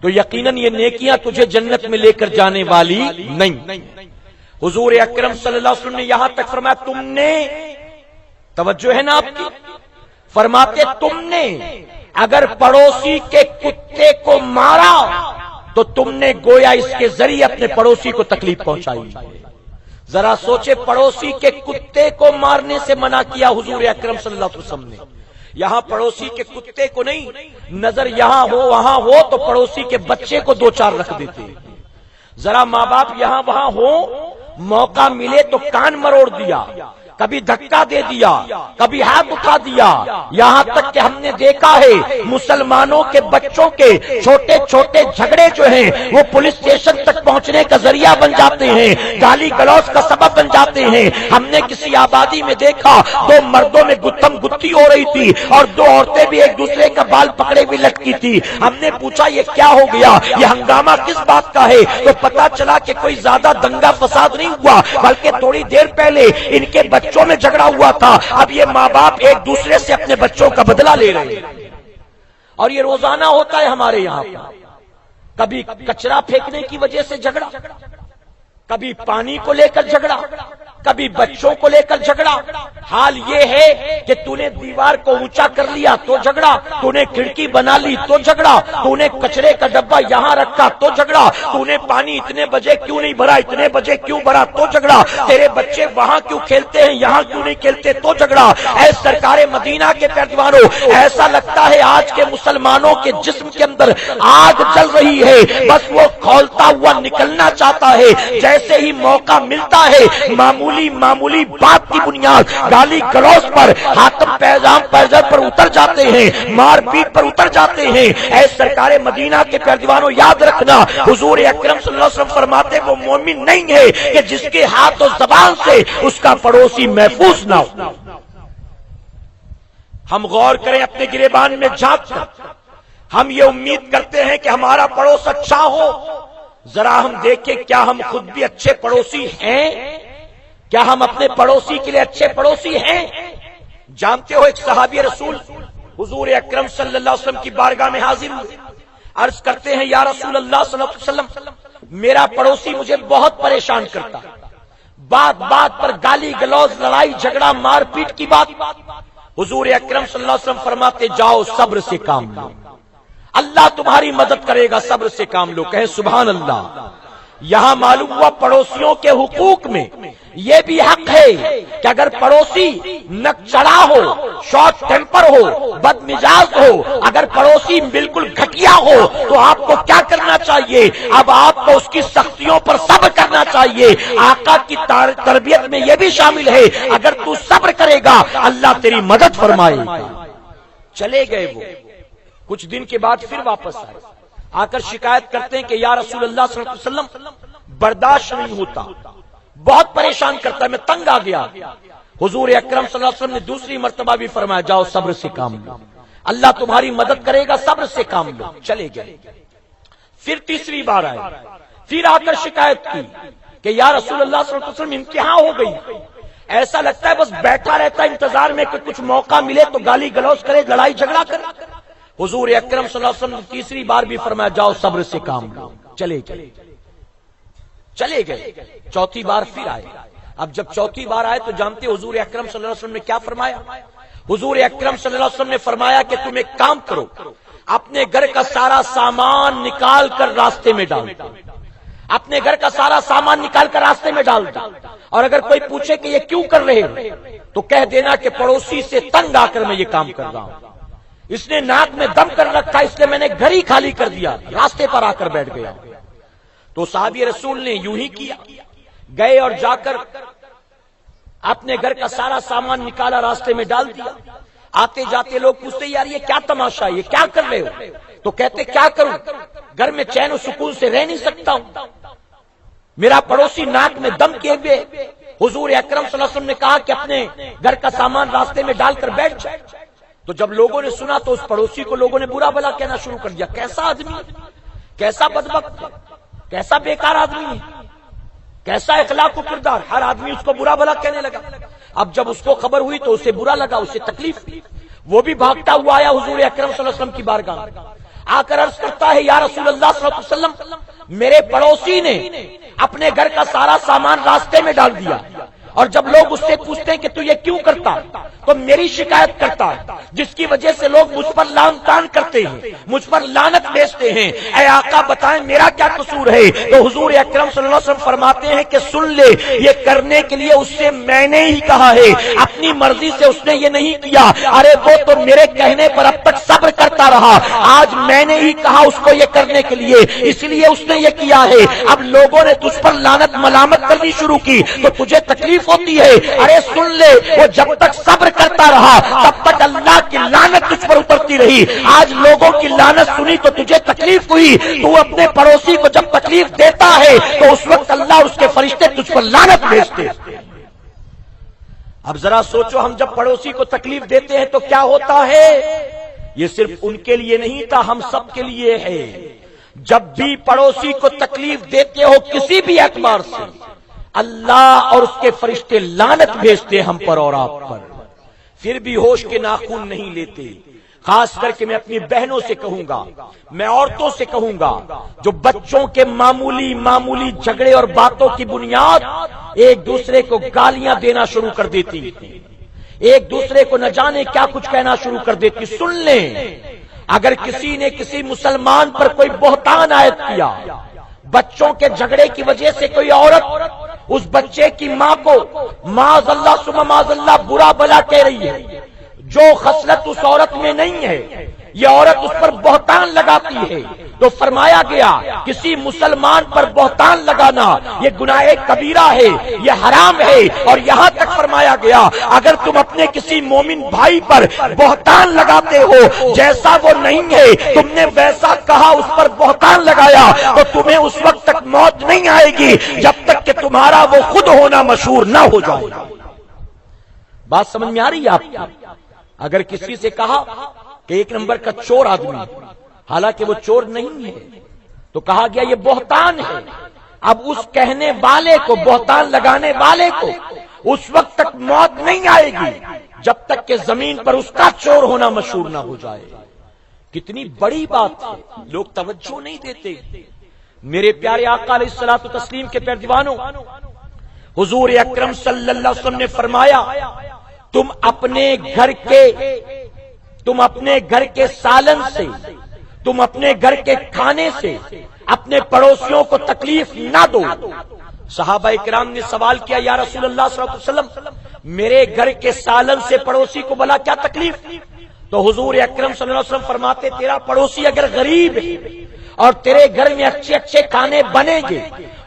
تو یقیناً یہ نیکیاں تجھے جنت میں لے کر جانے والی نہیں۔ حضور اکرم صلی اللہ علیہ وسلم نے یہاں تک فرمایا، تم نے، توجہ ہے نا آپ کی، فرماتے تم نے اگر پڑوسی کے کتے کو مارا تو تم نے گویا اس کے ذریعے اپنے پڑوسی کو تکلیف پہنچائی۔ ذرا سوچے، پڑوسی کے کتے کو مارنے سے منع کیا حضور اکرم صلی اللہ علیہ وسلم نے، یہاں پڑوسی کے کتے کو نہیں، نظر یہاں ہو وہاں ہو تو پڑوسی کے بچے کو دو چار رکھ دیتے، ذرا ماں باپ یہاں وہاں ہو، موقع ملے تو کان مروڑ دیا، کبھی دھکا دے دیا، کبھی ہاتھ اٹھا دیا، یہاں تک کہ ہم نے دیکھا ہے مسلمانوں کے بچوں کے چھوٹے چھوٹے جھگڑے جو ہیں وہ پولیس اسٹیشن تک پہنچنے کا ذریعہ بن جاتے ہیں، گالی گلوچ کا سبب بن جاتے ہیں۔ ہم نے کسی آبادی میں دیکھا، دو مردوں میں گتم گتی ہو رہی تھی اور دو عورتیں بھی ایک دوسرے کا بال پکڑے بھی لٹکی تھی۔ ہم نے پوچھا یہ کیا ہو گیا، یہ ہنگامہ کس بات کا ہے؟ تو پتا چلا کہ کوئی زیادہ دنگا فساد نہیں ہوا، بلکہ تھوڑی دیر پہلے ان کے بچوں میں جھگڑا ہوا تھا، اب یہ ماں باپ ایک دوسرے سے اپنے بچوں کا بدلہ لے رہے ہیں، اور یہ روزانہ ہوتا ہے ہمارے یہاں۔ کبھی کچرا پھینکنے کی وجہ سے جھگڑا، کبھی پانی کو لے کر جھگڑا، کبھی بچوں کو لے کر جھگڑا۔ حال یہ ہے کہ تو نے دیوار کو اونچا کر لیا تو جھگڑا، تو نے کھڑکی بنا لی تو جھگڑا، تو نے کچرے کا ڈبہ یہاں رکھا تو جھگڑا، تو نے پانی اتنے بجے کیوں نہیں بھرا، اتنے بجے کیوں بھرا تو جھگڑا، تیرے بچے وہاں کیوں کھیلتے ہیں یہاں کیوں نہیں کھیلتے تو جھگڑا۔ اے سرکار مدینہ کے پیروانوں، ایسا لگتا ہے آج کے مسلمانوں کے جسم کے اندر آگ جل رہی ہے، بس وہ کھولتا ہوا نکلنا چاہتا ہے، جیسے ہی موقع ملتا ہے معمولی معمولی بات کی بنیاد گالی گلوچ پر، حاتم پیغام پیزر پر اتر جاتے ہیں، مار پیٹ پر اتر جاتے ہیں۔ اے سرکار مدینہ کے پیروانوں یاد رکھنا، حضور اکرم صلی اللہ علیہ وسلم فرماتے وہ مومن نہیں ہے کہ جس کے ہاتھ و زبان سے اس کا پڑوسی محفوظ نہ ہو۔ ہم غور کریں اپنے گریبان میں جھانک کر، ہم یہ امید کرتے ہیں کہ ہمارا پڑوس اچھا ہو، ذرا ہم دیکھیں کیا ہم خود بھی اچھے پڑوسی ہیں؟ کیا ہم اپنے پڑوسی کے لیے اچھے پڑوسی ہیں؟ جانتے ہو ایک صحابی رسول حضور اکرم صلی اللہ علیہ وسلم کی بارگاہ میں حاضر ہوئے، عرض کرتے ہیں یا رسول اللہ صلی اللہ علیہ وسلم میرا پڑوسی مجھے بہت پریشان کرتا، بات بات پر گالی گلوچ، لڑائی جھگڑا، مار پیٹ کی بات۔ حضور اکرم صلی اللہ علیہ وسلم فرماتے جاؤ صبر سے کام لو، اللہ تمہاری مدد کرے گا، صبر سے کام لو۔ کہیں سبحان اللہ۔ یہاں معلوم ہوا پڑوسیوں کے حقوق میں یہ بھی حق ہے کہ اگر پڑوسی نک چڑھا ہو، شارٹ ٹیمپر ہو، بد مزاج ہو، اگر پڑوسی بالکل گھٹیا ہو تو آپ کو کیا کرنا چاہیے؟ اب آپ کو اس کی سختیوں پر صبر کرنا چاہیے۔ آقا کی تربیت میں یہ بھی شامل ہے اگر تو صبر کرے گا اللہ تیری مدد فرمائے گا۔ چلے گئے وہ، کچھ دن کے بعد پھر واپس آئے، آ کر شکایت کرتے ہیں کہ یا رسول اللہ صلی اللہ علیہ وسلم برداشت نہیں ہوتا، بہت پریشان کرتا ہے، میں تنگ آ گیا۔ حضور اکرم صلی اللہ علیہ وسلم نے دوسری مرتبہ بھی فرمایا جاؤ صبر سے کام لو، اللہ تمہاری مدد کرے گا، صبر سے کام لو۔ چلے گئے، پھر تیسری بار آئے، پھر آ کر شکایت کی کہ یا رسول اللہ صلی اللہ علیہ وسلم امتحان ہو گئی، ایسا لگتا ہے بس بیٹھا رہتا ہے انتظار میں کہ کچھ موقع ملے تو گالی گلوچ کرے، لڑائی جھگڑا کرے۔ حضور اکرم صلی اللہ علیہ وسلم نے تیسری بار بھی فرمایا جاؤ صبر سے کام لو۔ چلے گئے، چوتھی بار پھر آئے۔ اب جب چوتھی بار آئے تو جانتے حضور اکرم صلی اللہ علیہ وسلم نے کیا فرمایا؟ حضور اکرم صلی اللہ علیہ وسلم نے فرمایا کہ تم ایک کام کرو، اپنے گھر کا سارا سامان نکال کر راستے میں ڈال دو، اپنے گھر کا سارا سامان نکال کر راستے میں ڈال دو، اور اگر کوئی پوچھے کہ یہ کیوں کر رہے ہو تو کہہ دینا کہ پڑوسی سے تنگ آ کر میں یہ کام کر رہا ہوں، اس نے ناک میں دم کر رکھا اس لیے میں نے گھر ہی خالی کر دیا، راستے پر آ کر بیٹھ گیا۔ تو صحابی رسول نے یوں ہی کیا، گئے اور جا کر اپنے گھر کا سارا سامان نکالا، راستے میں ڈال دیا۔ آتے جاتے لوگ پوچھتے یار یہ کیا تماشا ہے، یہ کیا کر رہے ہو؟ تو کہتے کیا کروں، گھر میں چین و سکون سے رہ نہیں سکتا ہوں، میرا پڑوسی ناک میں دم کیے ہوئے۔ حضور اکرم صلی اللہ علیہ وسلم نے کہا کہ اپنے گھر کا سامان راستے میں ڈال کر بیٹھ جائے۔ تو جب لوگوں نے سنا تو اس پڑوسی کو لوگوں نے برا بھلا کہنا شروع کر دیا، کیسا آدمی، کیسا بدبخت، کیسا بیکار آدمی ہے، کیسا اخلاق و کردار، ہر آدمی اس کو برا بھلا کہنے لگا۔ اب جب اس کو خبر ہوئی تو اسے برا لگا، اسے تکلیف ہوئی، وہ بھی بھاگتا ہوا آیا حضور اکرم صلی اللہ علیہ وسلم کی بارگاہ، آ کر عرض کرتا ہے یا رسول اللہ صلی اللہ علیہ وسلم میرے پڑوسی نے اپنے گھر کا سارا سامان راستے میں ڈال دیا، اور جب لوگ اس سے پوچھتے ہیں کہ تو یہ کیوں کرتا تو میری شکایت کرتا ہے، جس کی وجہ سے لوگ مجھ پر لعن طعن کرتے ہیں، مجھ پر لعنت بھیجتے ہیں، اے آقا بتائیں میرا کیا قصور ہے؟ تو حضور اکرم صلی اللہ علیہ وسلم فرماتے ہیں کہ سن لے، یہ کرنے کے لیے اس سے میں نے ہی کہا ہے، اپنی مرضی سے اس نے یہ نہیں کیا، ارے وہ تو میرے کہنے پر اب تک صبر کرتا رہا، آج میں نے ہی کہا اس کو یہ کرنے کے لیے، اس لیے اس نے یہ کیا ہے۔ اب لوگوں نے تجھ پر لعنت ملامت کرنی شروع کی تو تجھے تکلیف ہوتی ہے، ارے سن لے، وہ جب تک صبر کرتا رہا تب تک اللہ کی لعنت تجھ پر اترتی رہی، آج لوگوں کی لعنت سنی تو تجھے تکلیف ہوئی، تو اپنے پڑوسی کو جب تکلیف دیتا ہے تو اس وقت اللہ اور اس کے فرشتے تجھ پر لعنت بھیجتے ہیں۔ اب ذرا سوچو ہم جب پڑوسی کو تکلیف دیتے ہیں تو کیا ہوتا ہے؟ یہ صرف ان کے لیے نہیں تھا، ہم سب کے لیے ہے۔ جب بھی پڑوسی کو تکلیف دیتے ہو کسی بھی اعتبار سے، اللہ اور اس کے فرشتے لعنت بھیجتے ہم پر اور آپ پر، پھر بھی ہوش کے ناخن نہیں لیتے۔ خاص کر کے میں اپنی بہنوں سے کہوں گا، میں عورتوں سے کہوں گا جو بچوں کے معمولی جھگڑے اور باتوں کی بنیاد ایک دوسرے کو گالیاں دینا شروع کر دیتی، ایک دوسرے کو نہ جانے کیا کچھ کہنا شروع کر دیتی۔ سن لیں، اگر کسی نے کسی مسلمان پر کوئی بہتان عائد کیا، بچوں کے جھگڑے کی وجہ سے کوئی عورت اس بچے کی ماں کو معاذ اللہ ثم معاذ اللہ برا بلا کہہ رہی ہے، جو خصلت اس عورت میں نہیں ہے، یہ عورت اس پر بہتان لگاتی ہے، تو فرمایا گیا کسی مسلمان پر بہتان لگانا یہ گناہ کبیرہ ہے، یہ حرام ہے، اور یہاں تک فرمایا گیا اگر تم اپنے کسی مومن بھائی پر بہتان لگاتے ہو جیسا وہ نہیں ہے، تم نے ویسا کہا، اس پر بہتان لگایا، تو تمہیں اس وقت تک موت نہیں آئے گی جب تک کہ تمہارا وہ خود ہونا مشہور نہ ہو جائے۔ بات سمجھ میں آ رہی ہے آپ کی؟ اگر کسی سے کہا کہ ایک نمبر کا چور آدمی، حالانکہ وہ چور نہیں ہے، تو کہا گیا یہ بہتان ہے، اب اس کہنے والے کو، بہتان لگانے والے کو اس وقت تک موت نہیں آئے گی جب تک کہ زمین پر اس کا چور ہونا مشہور نہ ہو جائے۔ کتنی بڑی بات ہے، لوگ توجہ نہیں دیتے۔ میرے پیارے آقا علیہ الصلوۃ والتسلیم کے پیروانوں، حضور اکرم صلی اللہ علیہ وسلم نے فرمایا تم اپنے گھر کے سالن سے، تم اپنے گھر کے کھانے سے اپنے پڑوسیوں کو تکلیف نہ دو۔ صحابہ کرام نے سوال کیا یا رسول اللہ صلی اللہ علیہ وسلم میرے گھر کے سالن سے پڑوسی کو بلا کیا تکلیف؟ تو حضور اکرم صلی اللہ علیہ وسلم فرماتے تیرا پڑوسی اگر غریب ہے اور تیرے گھر میں اچھے اچھے کھانے بنے گے،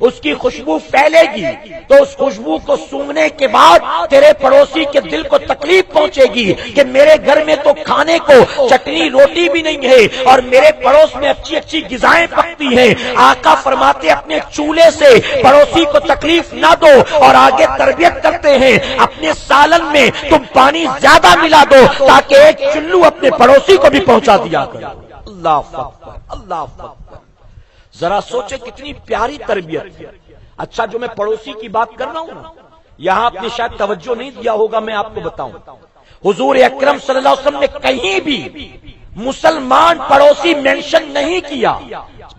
اس کی خوشبو پھیلے گی، تو اس خوشبو کو سونگھنے کے بعد تیرے پڑوسی کے دل کو تکلیف پہنچے گی کہ میرے گھر میں تو کھانے کو چٹنی روٹی بھی نہیں ہے اور میرے پڑوس میں اچھی اچھی غذائیں پکتی ہیں۔ آقا فرماتے اپنے چولہے سے پڑوسی کو تکلیف نہ دو، اور آگے تربیت کرتے ہیں اپنے سالن میں تم پانی زیادہ ملا دو تاکہ ایک چلو اپنے پڑوسی کو بھی پہنچا دیا کرو۔ اللہ اکبر، اللہ اکبر۔ ذرا سوچے کتنی پیاری تربیت۔ اچھا جو میں پڑوسی کی بات کر رہا ہوں یہاں آپ نے شاید توجہ نہیں دیا ہوگا، میں آپ کو بتاؤں، حضور اکرم صلی اللہ علیہ وسلم نے کہیں بھی مسلمان پڑوسی مینشن نہیں کیا،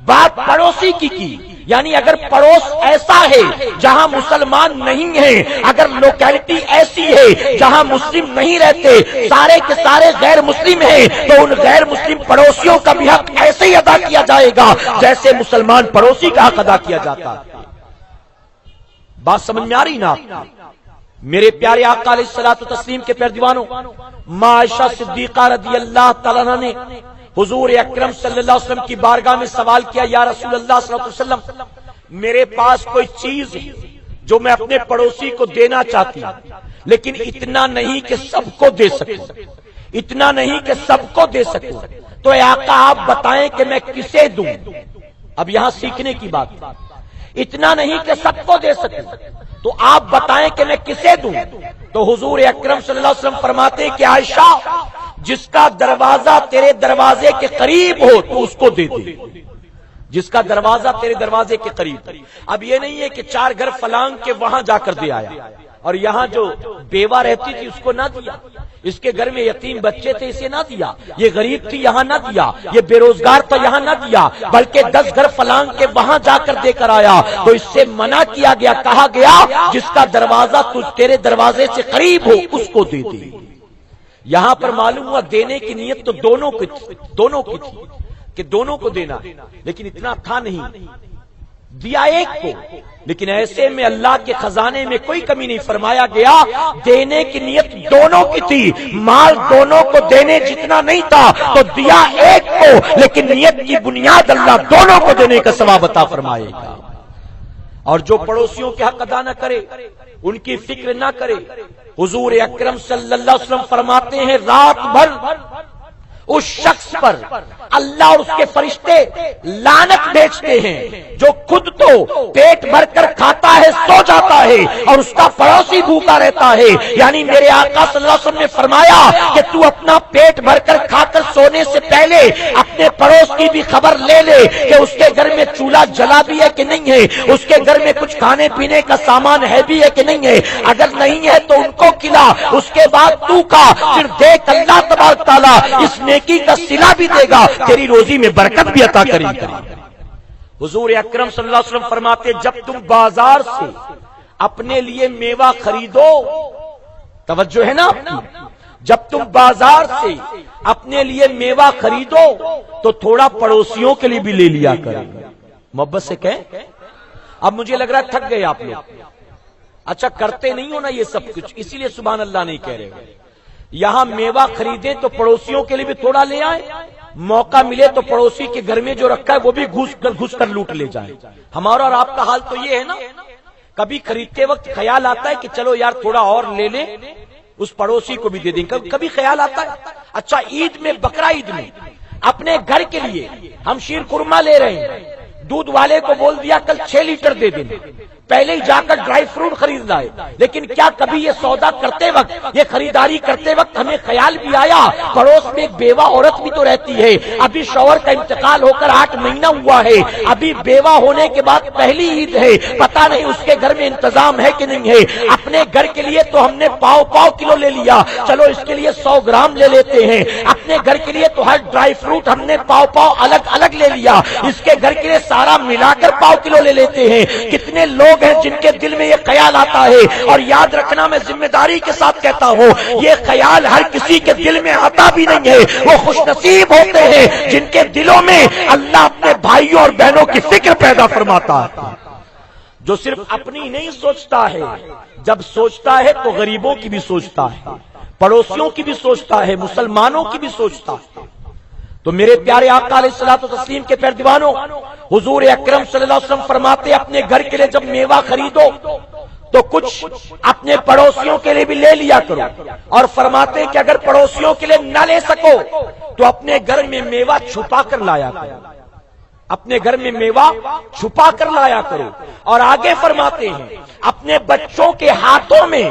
بات پڑوسی کی یعنی اگر پڑوس ایسا ہے جہاں مسلمان نہیں ہیں، اگر لوکیلٹی ایسی ہے جہاں مسلم نہیں رہتے، سارے کے سارے غیر مسلم ہیں، تو ان غیر مسلم پڑوسیوں کا بھی حق ایسے ہی ادا کیا جائے گا جیسے مسلمان پڑوسی کا حق ادا کیا جاتا ہے۔ بات سمجھ میں آ رہی نا؟ میرے پیارے آقا علیہ الصلوۃ والتسلیم کے پیروانوں، ماں عائشہ صدیقہ رضی اللہ تعالیٰ عنہا نے حضور اکرم صلی اللہ علیہ وسلم کی بارگاہ میں سوال کیا یا رسول اللہ صلی اللہ علیہ وسلم میرے پاس کوئی چیز ہے جو میں اپنے پڑوسی کو دینا چاہتی ہوں، لیکن اتنا نہیں کہ سب کو دے سکوں، اتنا نہیں کہ سب کو دے سکوں، تو اے آقا آپ بتائیں کہ میں کسے دوں؟ اب یہاں سیکھنے کی بات، اتنا نہیں کہ سب کو دے سکوں تو آپ بتائیں کہ میں کسے دوں؟ تو حضور اکرم صلی اللہ علیہ وسلم فرماتے ہیں کہ عائشہ جس کا دروازہ تیرے دروازے کے قریب ہو تو اس کو دے دے، جس کا دروازہ تیرے دروازے کے قریب۔ اب یہ نہیں ہے کہ 4 گھر فلان کے وہاں جا کر دے آیا اور یہاں جو بیوہ رہتی تھی اس کو نہ دیا، اس کے گھر میں یتیم بچے تھے اسے نہ دیا، یہ غریب تھی یہاں نہ دیا، یہ بے روزگار تھا یہاں نہ دیا، بلکہ 10 گھر فلان کے وہاں جا کر دے کر آیا، تو اس سے منع کیا گیا، کہا گیا جس کا دروازہ تیرے دروازے سے قریب ہو اس کو دے دے۔ یہاں پر معلوم ہوا دینے کی نیت تو دونوں کی تھی کہ دونوں کو دینا، لیکن اتنا تھا نہیں، دیا ایک کو، لیکن ایسے میں اللہ کے خزانے میں کوئی کمی نہیں، فرمایا گیا دینے کی نیت دونوں کی تھی، مال دونوں کو دینے جتنا نہیں تھا تو دیا ایک کو، لیکن نیت کی بنیاد اللہ دونوں کو دینے کا ثواب عطا فرمائے گا۔ اور جو پڑوسیوں کے حق ادا نہ کرے، ان کی فکر نہ کرے، حضور اکرم صلی اللہ علیہ وسلم فرماتے ہیں رات بھر اس شخص پر اللہ اور اس کے فرشتے لعنت بھیجتے ہیں جو خود تو پیٹ بھر کر کھاتا ہے سو جاتا ہے اور اس کا پڑوسی بھوکا رہتا ہے۔ یعنی میرے آقا صلی اللہ علیہ وسلم نے فرمایا کہ تو اپنا پیٹ بھر کر کھا کر سونے سے پہلے اپنے پڑوس کی بھی خبر لے لے کہ اس کے گھر میں چولہا جلا بھی ہے کہ نہیں ہے، اس کے گھر میں کچھ کھانے پینے کا سامان ہے بھی ہے کہ نہیں ہے، اگر نہیں ہے تو ان کو کھلا، اس کے بعد تو کھا، پھر دیکھ اللہ تبارک تعالیٰ اس نیکی کا صلہ بھی دے گا، تیری روزی میں برکت بھی عطا کرے گا۔ حضور اکرم صلی اللہ علیہ وسلم فرماتے جب تم بازار سے اپنے لیے میوہ خریدو، توجہ ہے نا، جب تم بازار سے اپنے لیے میوہ خریدو تو تھوڑا پڑوسیوں کے لیے بھی لے لیا کرو۔ محبت سے کہیں، اب مجھے لگ رہا ہے تھک گئے آپ لوگ، اچھا کرتے نہیں ہو نا یہ سب کچھ، اسی لیے سبحان اللہ نہیں کہہ رہے۔ یہاں میوہ خریدیں تو پڑوسیوں کے لیے بھی تھوڑا لے آئے، موقع ملے تو پڑوسی کے گھر میں جو رکھا ہے وہ بھی گھس کر لوٹ لے جائیں. ہمارا اور آپ کا حال تو یہ ہے نا, کبھی خریدتے وقت خیال آتا ہے کہ چلو یار تھوڑا اور لے لیں, اس پڑوسی کو بھی دے دیں. کبھی خیال آتا ہے اچھا عید میں, بقرہ عید میں اپنے گھر کے لیے ہم شیر خرما لے رہے ہیں, دودھ والے کو بول دیا کل 6 لیٹر دے دینا, پہلے ہی جا کر ڈرائی فروٹ خرید لائے. لیکن کیا کبھی یہ سودا کرتے وقت, یہ خریداری کرتے وقت ہمیں خیال بھی آیا پڑوس میں ایک بیوہ عورت بھی تو رہتی ہے, ابھی شوہر کا انتقال ہو کر 8 مہینہ ہوا ہے, ابھی بیوہ ہونے کے بعد پہلی عید ہے, پتہ نہیں اس کے گھر میں انتظام ہے کہ نہیں ہے. اپنے گھر کے لیے تو ہم نے پاؤ کلو لے لیا, چلو اس کے لیے 100 گرام لے لیتے ہیں. اپنے گھر کے لیے تو ہر ڈرائی فروٹ ہم نے پاؤ الگ الگ لے لیا, اس کے گھر کے لیے سارا ملا کر پاؤ کلو لے لیتے ہیں. کتنے لوگ ہیں جن کے دل میں یہ خیال آتا ہے, اور یاد رکھنا میں ذمہ داری کے ساتھ کہتا ہوں یہ خیال ہر کسی کے دل میں آتا بھی نہیں ہے. وہ خوش نصیب ہوتے ہیں جن کے دلوں میں اللہ اپنے بھائیوں اور بہنوں کی فکر پیدا فرماتا ہے, جو صرف اپنی نہیں سوچتا ہے, جب سوچتا ہے تو غریبوں کی بھی سوچتا ہے, پڑوسیوں کی بھی سوچتا ہے, مسلمانوں کی بھی سوچتا ہے. تو میرے پیارے آقا علیہ الصلوۃ والتسلیم کے پیروانوں, حضور اکرم صلی اللہ علیہ وسلم فرماتے اپنے گھر کے لیے جب میوہ خریدو تو کچھ اپنے پڑوسیوں کے لیے بھی لے لیا کرو, اور فرماتے کہ اگر پڑوسیوں کے لیے نہ لے سکو تو اپنے گھر میں میوہ چھپا کر لایا کرو, اپنے گھر میں میوہ چھپا کر لایا کرو. اور آگے فرماتے ہیں اپنے بچوں کے ہاتھوں میں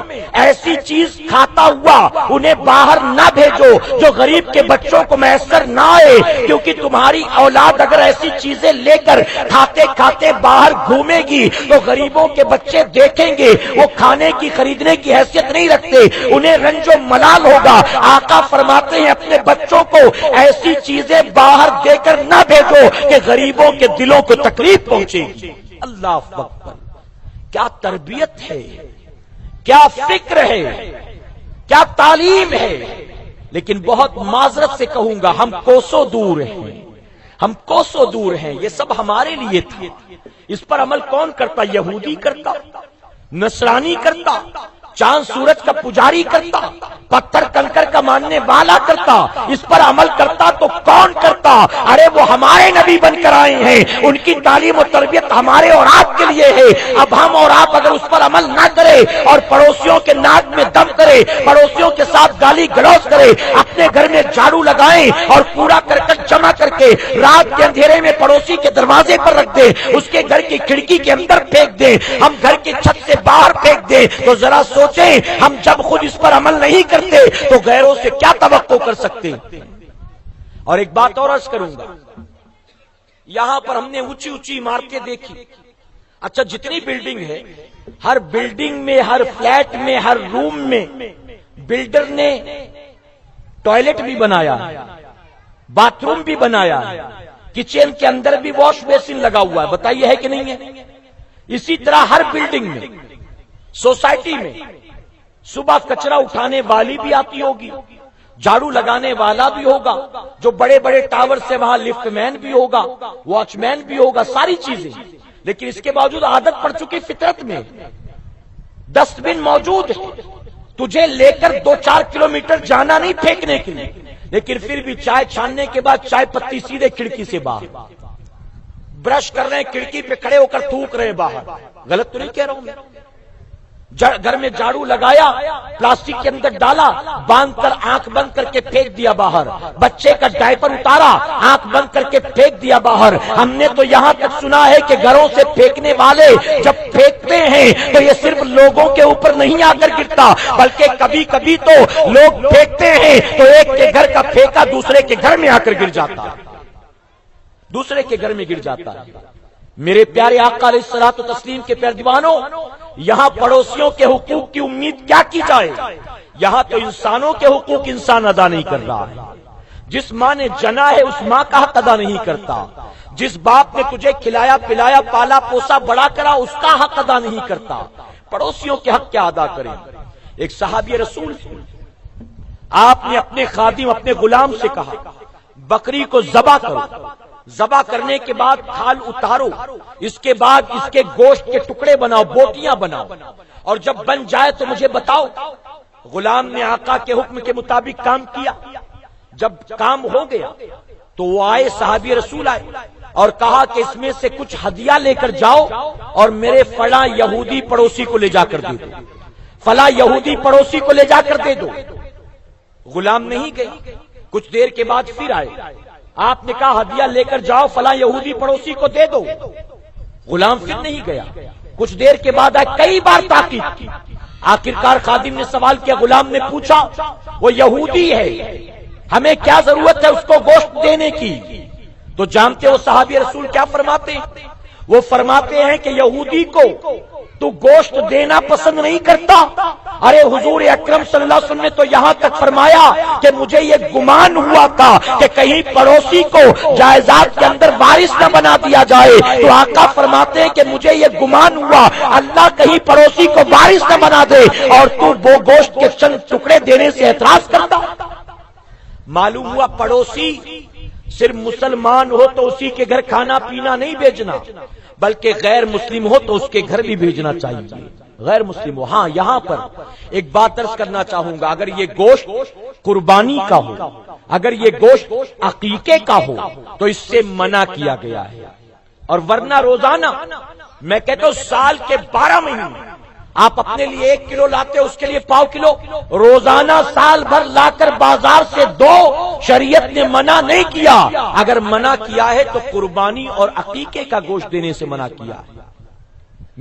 ایسی چیز کھاتا ہوا انہیں باہر نہ بھیجو جو غریب کے بچوں کو میسر نہ آئے, کیونکہ تمہاری اولاد اگر ایسی چیزیں لے کر کھاتے کھاتے باہر گھومے گی تو غریبوں کے بچے دیکھیں گے وہ کھانے کی خریدنے کی حیثیت نہیں رکھتے, انہیں رنج و ملال ہوگا. آقا فرماتے ہیں اپنے بچوں کو ایسی چیزیں باہر دے کر نہ بھیجو کہ غریبوں کے دلوں کو تکلیف پہنچے گی. اللہ اکبر, کیا تربیت ہے, کیا فکر ہے, کیا تعلیم ہے. لیکن بہت معذرت سے کہوں گا ہم کوسوں دور ہیں, ہم کوسوں دور ہیں. یہ سب ہمارے لیے تھا, اس پر عمل کون کرتا؟ یہودی کرتا, نصرانی کرتا, چاند سورج کا پجاری کرتا, پتھر کنکر کا ماننے والا کرتا. اس پر عمل کرتا تو کون کرتا؟ ارے وہ ہمارے نبی بن کر آئے ہیں, ان کی تعلیم و تربیت ہمارے اور آپ کے لیے ہے. اب ہم اور آپ اگر اس پر عمل نہ کرے اور پڑوسیوں کے ناک میں دم کرے, پڑوسیوں کے ساتھ گالی گلوچ کرے, اپنے گھر میں جھاڑو لگائیں اور پورا کرکٹ جمع کر کے رات کے اندھیرے میں پڑوسی کے دروازے پر رکھ دیں, اس کے گھر کی کھڑکی کے اندر پھینک دیں, ہم گھر کی چھت سے باہر پھینک دیں, تو ذرا ہم جب خود اس پر عمل نہیں کرتے تو غیروں سے کیا توقع کر سکتے ہیں. اور ایک بات اور عرض کروں گا, یہاں پر ہم نے اونچی اونچی عمارتیں دیکھی. اچھا جتنی بلڈنگ ہے, ہر بلڈنگ میں, ہر فلیٹ میں, ہر روم میں بلڈر نے ٹوائلٹ بھی بنایا, باتھ روم بھی بنایا, کچن کے اندر بھی واش بیسن لگا ہوا ہے. بتائیے ہے کہ نہیں ہے؟ اسی طرح ہر بلڈنگ میں, سوسائٹی میں صبح کچرا اٹھانے والی بھی آتی ہوگی, جھاڑو لگانے والا بھی ہوگا, جو بڑے بڑے ٹاور سے وہاں لفٹ مین بھی ہوگا, واچ مین بھی ہوگا, ساری چیزیں. لیکن اس کے باوجود عادت پڑ چکی فطرت میں, ڈسٹ بن موجود ہے, تجھے لے کر 2-4 کلومیٹر جانا نہیں پھینکنے کے لیے, لیکن پھر بھی چائے چھاننے کے بعد چائے پتی سیدھے کھڑکی سے باہر, برش کر رہے ہیں کھڑکی پہ کھڑے ہو کر تھوک رہے باہر. غلط تو نہیں کہہ رہا ہوں میں؟ گھر میں جھاڑو لگایا, پلاسٹک کے اندر ڈالا, باندھ کر آنکھ بند کر کے پھینک دیا باہر, بچے کا ڈائپر اتارا, آنکھ بند کر کے پھینک دیا باہر. ہم نے تو یہاں تک سنا ہے کہ گھروں سے پھینکنے والے جب پھینکتے ہیں تو یہ صرف لوگوں کے اوپر نہیں آ کر گرتا, بلکہ کبھی کبھی تو لوگ پھینکتے ہیں تو ایک کے گھر کا پھینکا دوسرے کے گھر میں آ کر گر جاتا, دوسرے کے گھر میں گر جاتا ہے. میرے پیارے آقا علیہ الصلوۃ والتسلیم کے پیروانوں, یہاں پڑوسیوں کے حقوق کی امید کیا کی جائے؟ یہاں تو انسانوں کے حقوق انسان ادا نہیں کر رہا ہے. جس ماں نے جنا ہے اس ماں کا حق ادا نہیں کرتا, جس باپ نے تجھے کھلایا پلایا پالا پوسا بڑا کرا اس کا حق ادا نہیں کرتا. پڑوسیوں کے حق کیا ادا کریں؟ ایک صحابی رسول آپ نے اپنے خادم اپنے غلام سے کہا بکری کو ذبح کرو, ذبح کرنے کے بعد کھال اتارو, اس کے بعد اس کے گوشت کے ٹکڑے بناؤ, بوٹیاں بناؤ, اور جب بن جائے تو مجھے بتاؤ. غلام نے آقا کے حکم کے مطابق کام کیا. جب کام ہو گیا تو وہ آئے، صحابی رسول آئے اور کہا کہ اس میں سے کچھ ہدیہ لے کر جاؤ اور میرے فلاں یہودی پڑوسی کو لے جا کر دے دو، فلاں یہودی پڑوسی کو لے جا کر دے دو۔ غلام نہیں گئے، کچھ دیر کے بعد پھر آئے، آپ نے کہا ہدیہ لے کر جاؤ فلاں یہودی پڑوسی کو دے دو۔ غلام پھر نہیں گیا، کچھ دیر کے بعد آئے، کئی بار تاکید کی، آخرکار خادم نے سوال کیا، غلام نے پوچھا وہ یہودی ہے، ہمیں کیا ضرورت ہے اس کو گوشت دینے کی؟ تو جانتے ہو صحابی رسول کیا فرماتے ہیں؟ وہ فرماتے ہیں کہ یہودی کو تو گوشت دینا پسند نہیں کرتا، ارے حضور اکرم صلی اللہ علیہ وسلم نے تو یہاں تک فرمایا کہ مجھے یہ گمان ہوا تھا کہ کہیں پڑوسی کو جائیداد کے اندر وارث نہ بنا دیا جائے، تو آقا فرماتے ہیں کہ مجھے یہ گمان ہوا اللہ کہیں پڑوسی کو وارث نہ بنا دے اور تو وہ گوشت کے چند ٹکڑے دینے سے اعتراض کرتا۔ معلوم ہوا پڑوسی صرف مسلمان ہو تو اسی کے گھر کھانا پینا نہیں بھیجنا، بلکہ غیر مسلم ہو تو اس کے گھر بھی بھیجنا چاہیے، غیر مسلم ہو۔ ہاں یہاں پر ایک بات عرض کرنا چاہوں گا، اگر یہ گوشت قربانی کا ہو، اگر یہ گوشت عقیقے کا ہو تو اس سے منع کیا گیا ہے، اور ورنہ روزانہ میں کہتا ہوں سال کے 12 مہینے آپ اپنے لیے 1 کلو لاتے اس کے لیے 1.25 کلو روزانہ سال بھر لا کر بازار سے دو، شریعت نے منع نہیں کیا۔ اگر منع کیا ہے تو قربانی اور عقیقے کا گوشت دینے سے منع کیا ہے۔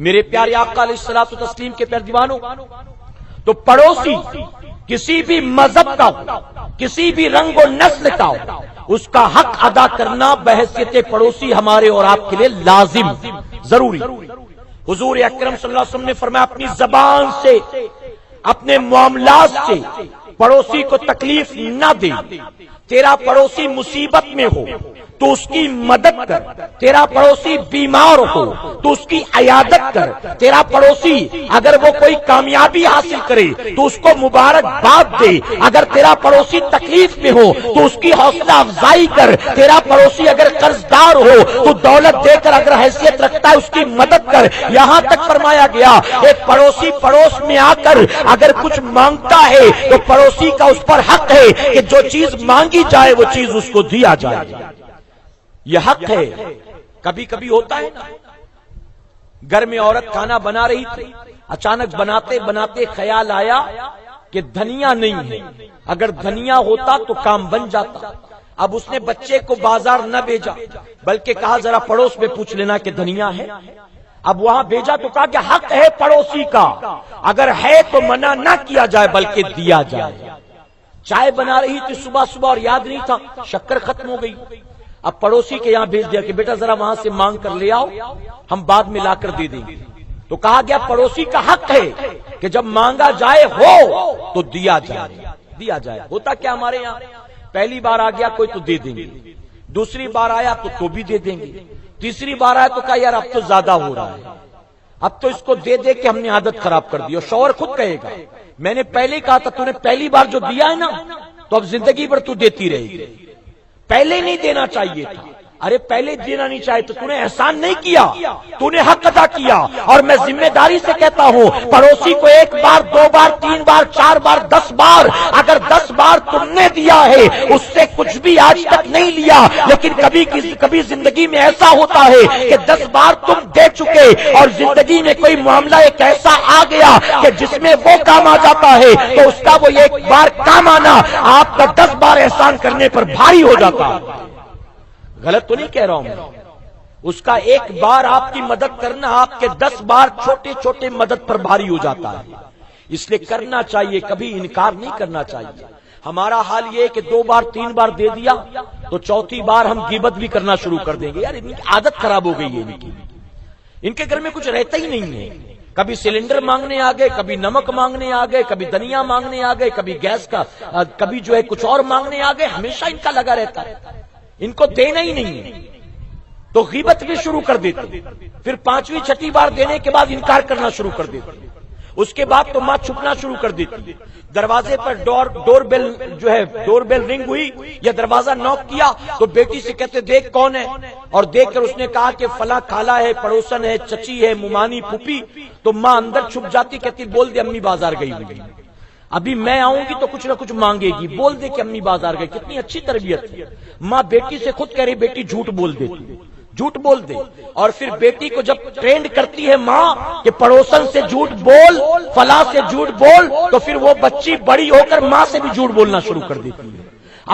میرے پیارے آقا علیہ الصلوۃ والتسلیم کے پیارے دیوانوں، تو پڑوسی کسی بھی مذہب کا ہو، کسی بھی رنگ و نسل کا ہو، اس کا حق ادا کرنا بحیثیت پڑوسی ہمارے اور آپ کے لیے لازم، ضروری۔ حضور اکرم صلی اللہ علیہ وسلم نے فرمایا اپنی زبان سے، اپنے معاملات سے پڑوسی کو تکلیف نہ دے، تیرا پڑوسی مصیبت میں ہو تو اس کی مدد کر، تیرا پڑوسی بیمار ہو تو اس کی عیادت کر، تیرا پڑوسی اگر وہ کوئی کامیابی حاصل کرے تو اس کو مبارکباد دے، اگر تیرا پڑوسی تکلیف میں ہو تو اس کی حوصلہ افزائی کر، تیرا پڑوسی اگر قرض دار ہو تو دولت دے کر اگر حیثیت رکھتا ہے اس کی مدد کر۔ یہاں تک فرمایا گیا ایک پڑوسی پڑوس میں آ کر اگر کچھ مانگتا ہے تو پڑوسی کا اس پر حق ہے کہ جو چیز مانگی جائے وہ چیز اس کو دیا جائے، یہ حق ہے۔ کبھی کبھی ہوتا ہے نا، گھر میں عورت کھانا بنا رہی تھی، اچانک بناتے بناتے خیال آیا کہ دھنیا نہیں ہے، اگر دھنیا ہوتا تو کام بن جاتا۔ اب اس نے بچے کو بازار نہ بھیجا بلکہ کہا ذرا پڑوس میں پوچھ لینا کہ دھنیا ہے۔ اب وہاں بھیجا تو کہا کہ حق ہے پڑوسی کا، اگر ہے تو منع نہ کیا جائے بلکہ دیا جائے۔ چائے بنا رہی تھی صبح صبح اور یاد نہیں تھا، شکر ختم ہو گئی، اب پڑوسی کے یہاں بھیج دیا کہ بیٹا ذرا وہاں سے مانگ کر لے آؤ، ہم بعد میں لا کر دے دیں گے۔ تو کہا گیا پڑوسی کا حق ہے کہ جب مانگا جائے ہو تو دیا جائے، دیا جائے۔ ہوتا کیا ہمارے یہاں پہلی بار آ گیا کوئی تو دے دیں گے، دوسری بار آیا تو بھی دے دیں گے، تیسری بار آیا تو کہا یار اب تو زیادہ ہو رہا ہے، اب تو اس کو دے دے کے ہم نے عادت خراب کر دی۔ اور شوہر خود کہے گا میں نے پہلے کہا تھا تو نے پہلی بار جو دیا ہے نا تو اب زندگی بھر تو دیتی رہے گی، پہلے نہیں دینا چاہیے تھا۔ ارے پہلے دینا نہیں چاہیے تو نے احسان نہیں کیا، تو نے حق ادا کیا۔ اور میں ذمہ داری سے کہتا ہوں پڑوسی کو 1 بار 2 بار 3 بار 4 بار 10 بار، اگر 10 بار تم نے دیا ہے اس سے کچھ بھی آج تک نہیں لیا، لیکن کبھی زندگی میں ایسا ہوتا ہے کہ 10 بار تم دے چکے اور زندگی میں کوئی معاملہ ایک ایسا آ گیا کہ جس میں وہ کام آ جاتا ہے تو اس کا وہ 1 بار کام آنا آپ کا 10 بار احسان کرنے پر بھاری ہو جاتا ہے۔ غلط تو نہیں کہہ رہا ہوں میں، اس کا 1 بار آپ کی مدد کرنا آپ کے 10 بار چھوٹے چھوٹے مدد پر بھاری ہو جاتا ہے، اس لیے کرنا چاہیے، کبھی انکار نہیں کرنا چاہیے۔ ہمارا حال یہ ہے کہ 2 بار 3 بار دے دیا تو چوتھی بار ہم غیبت بھی کرنا شروع کر دیں گے، یار ان کی عادت خراب ہو گئی ہے، ان کے گھر میں کچھ رہتا ہی نہیں ہے، کبھی سلنڈر مانگنے آ گئے، کبھی نمک مانگنے آ گئے، کبھی دھنیا مانگنے آ گئے، کبھی گیس کا، کبھی جو ہے کچھ اور مانگنے آ گئے، ہمیشہ ان کا لگا رہتا ہے، ان کو دینا ہی نہیں ہے تو غیبت بھی شروع کر دیتے، پھر 5ویں 6ٹھی بار دینے کے بعد انکار کرنا شروع کر دیتے، اس کے بعد تو ماں چھپنا شروع کر دیتی، دروازے پر ڈور بیل رنگ ہوئی یا دروازہ نوک کیا تو بیٹی سے کہتے دیکھ کون ہے، اور دیکھ کر اس نے کہا کہ فلاں خالہ ہے، پڑوسن ہے، چچی ہے، ممانی پھوپھی، تو ماں اندر چھپ جاتی، کہتی بول دے امی بازار گئی ہوئی۔ ابھی میں آؤں گی تو کچھ نہ کچھ مانگے گی، بول دے کہ امی بازار گئے، کتنی اچھی تربیت۔ ماں بیٹی سے خود کہہ رہی بیٹی جھوٹ بول دے، جھوٹ بول دے، اور پھر بیٹی کو جب ٹرینڈ کرتی ہے ماں کہ پڑوسن سے جھوٹ بول، فلاں سے جھوٹ بول، تو پھر وہ بچی بڑی ہو کر ماں سے بھی جھوٹ بولنا شروع کر دیتی ہے۔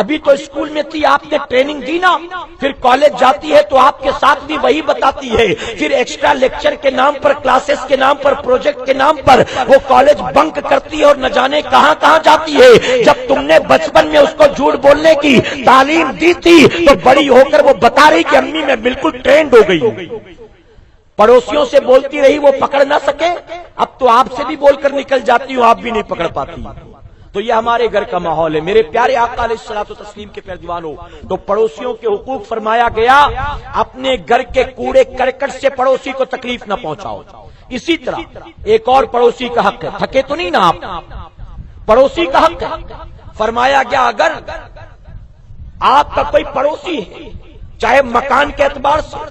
ابھی تو اسکول میں تھی، آپ نے ٹریننگ دی نا، پھر کالج جاتی ہے تو آپ کے ساتھ بھی وہی بتاتی ہے، پھر ایکسٹرا لیکچر کے نام پر، کلاسز کے نام پر، پروجیکٹ کے نام پر وہ کالج بنک کرتی ہے اور نہ جانے کہاں کہاں جاتی ہے۔ جب تم نے بچپن میں اس کو جھوٹ بولنے کی تعلیم دی تھی تو بڑی ہو کر وہ بتا رہی کہ امی میں بالکل ٹرینڈ ہو گئی ہوں۔ پڑوسیوں سے بولتی رہی، وہ پکڑ نہ سکے، اب تو آپ سے بھی بول کر نکل جاتی ہوں، آپ بھی نہیں پکڑ پاتی۔ تو یہ ہمارے گھر کا ماحول ہے۔ میرے پیارے آقا علیہ الصلوۃ والتسلیم کے پیروانوں، تو پڑوسیوں کے حقوق فرمایا گیا، اپنے گھر کے کوڑے کرکٹ سے پڑوسی کو تکلیف نہ پہنچاؤ۔ اسی طرح ایک اور پڑوسی کا حق ہے، تھکے تو نہیں نا آپ، پڑوسی کا حق ہے۔ فرمایا گیا اگر آپ کا کوئی پڑوسی ہے، چاہے مکان کے اعتبار سے،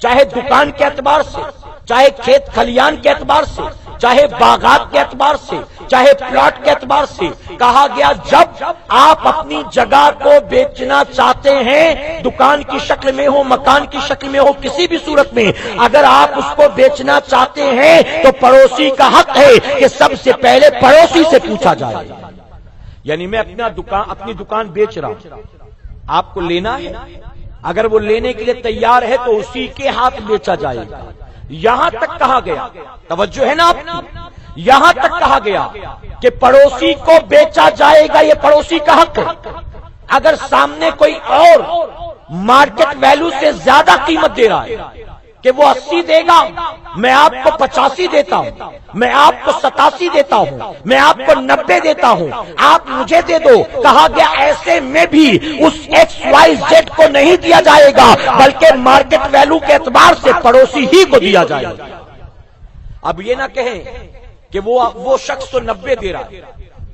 چاہے دکان کے اعتبار سے، چاہے کھیت کھلیان کے اعتبار سے، چاہے باغات کے اعتبار سے، چاہے پلاٹ کے اعتبار سے، کہا گیا جب آپ اپنی جگہ کو بیچنا چاہتے ہیں، دکان کی شکل میں ہو، مکان کی شکل میں ہو، کسی بھی صورت میں اگر آپ اس کو بیچنا چاہتے ہیں تو پڑوسی کا حق ہے کہ سب سے پہلے پڑوسی سے پوچھا جائے۔ یعنی میں اپنی دکان بیچ رہا ہوں، آپ کو لینا ہے، اگر وہ لینے کے لیے تیار ہے تو اسی کے ہاتھ بیچا جائے گا۔ یہاں تک کہا گیا، توجہ ہے نا آپ کی، یہاں تک کہا گیا کہ پڑوسی کو بیچا جائے گا، یہ پڑوسی کا حق ہے۔ اگر سامنے کوئی اور مارکیٹ ویلیو سے زیادہ قیمت دے رہا ہے کہ وہ 80 دے گا، میں آپ کو 85 دیتا ہوں، میں آپ کو 87 دیتا ہوں، میں آپ کو 90 دیتا ہوں، آپ مجھے دے دو، کہا گیا ایسے میں بھی اس XYZ کو نہیں دیا جائے گا، بلکہ مارکیٹ ویلیو کے اعتبار سے پڑوسی ہی کو دیا جائے گا۔ اب یہ نہ کہیں کہ وہ شخص تو 90 دے رہا ہے،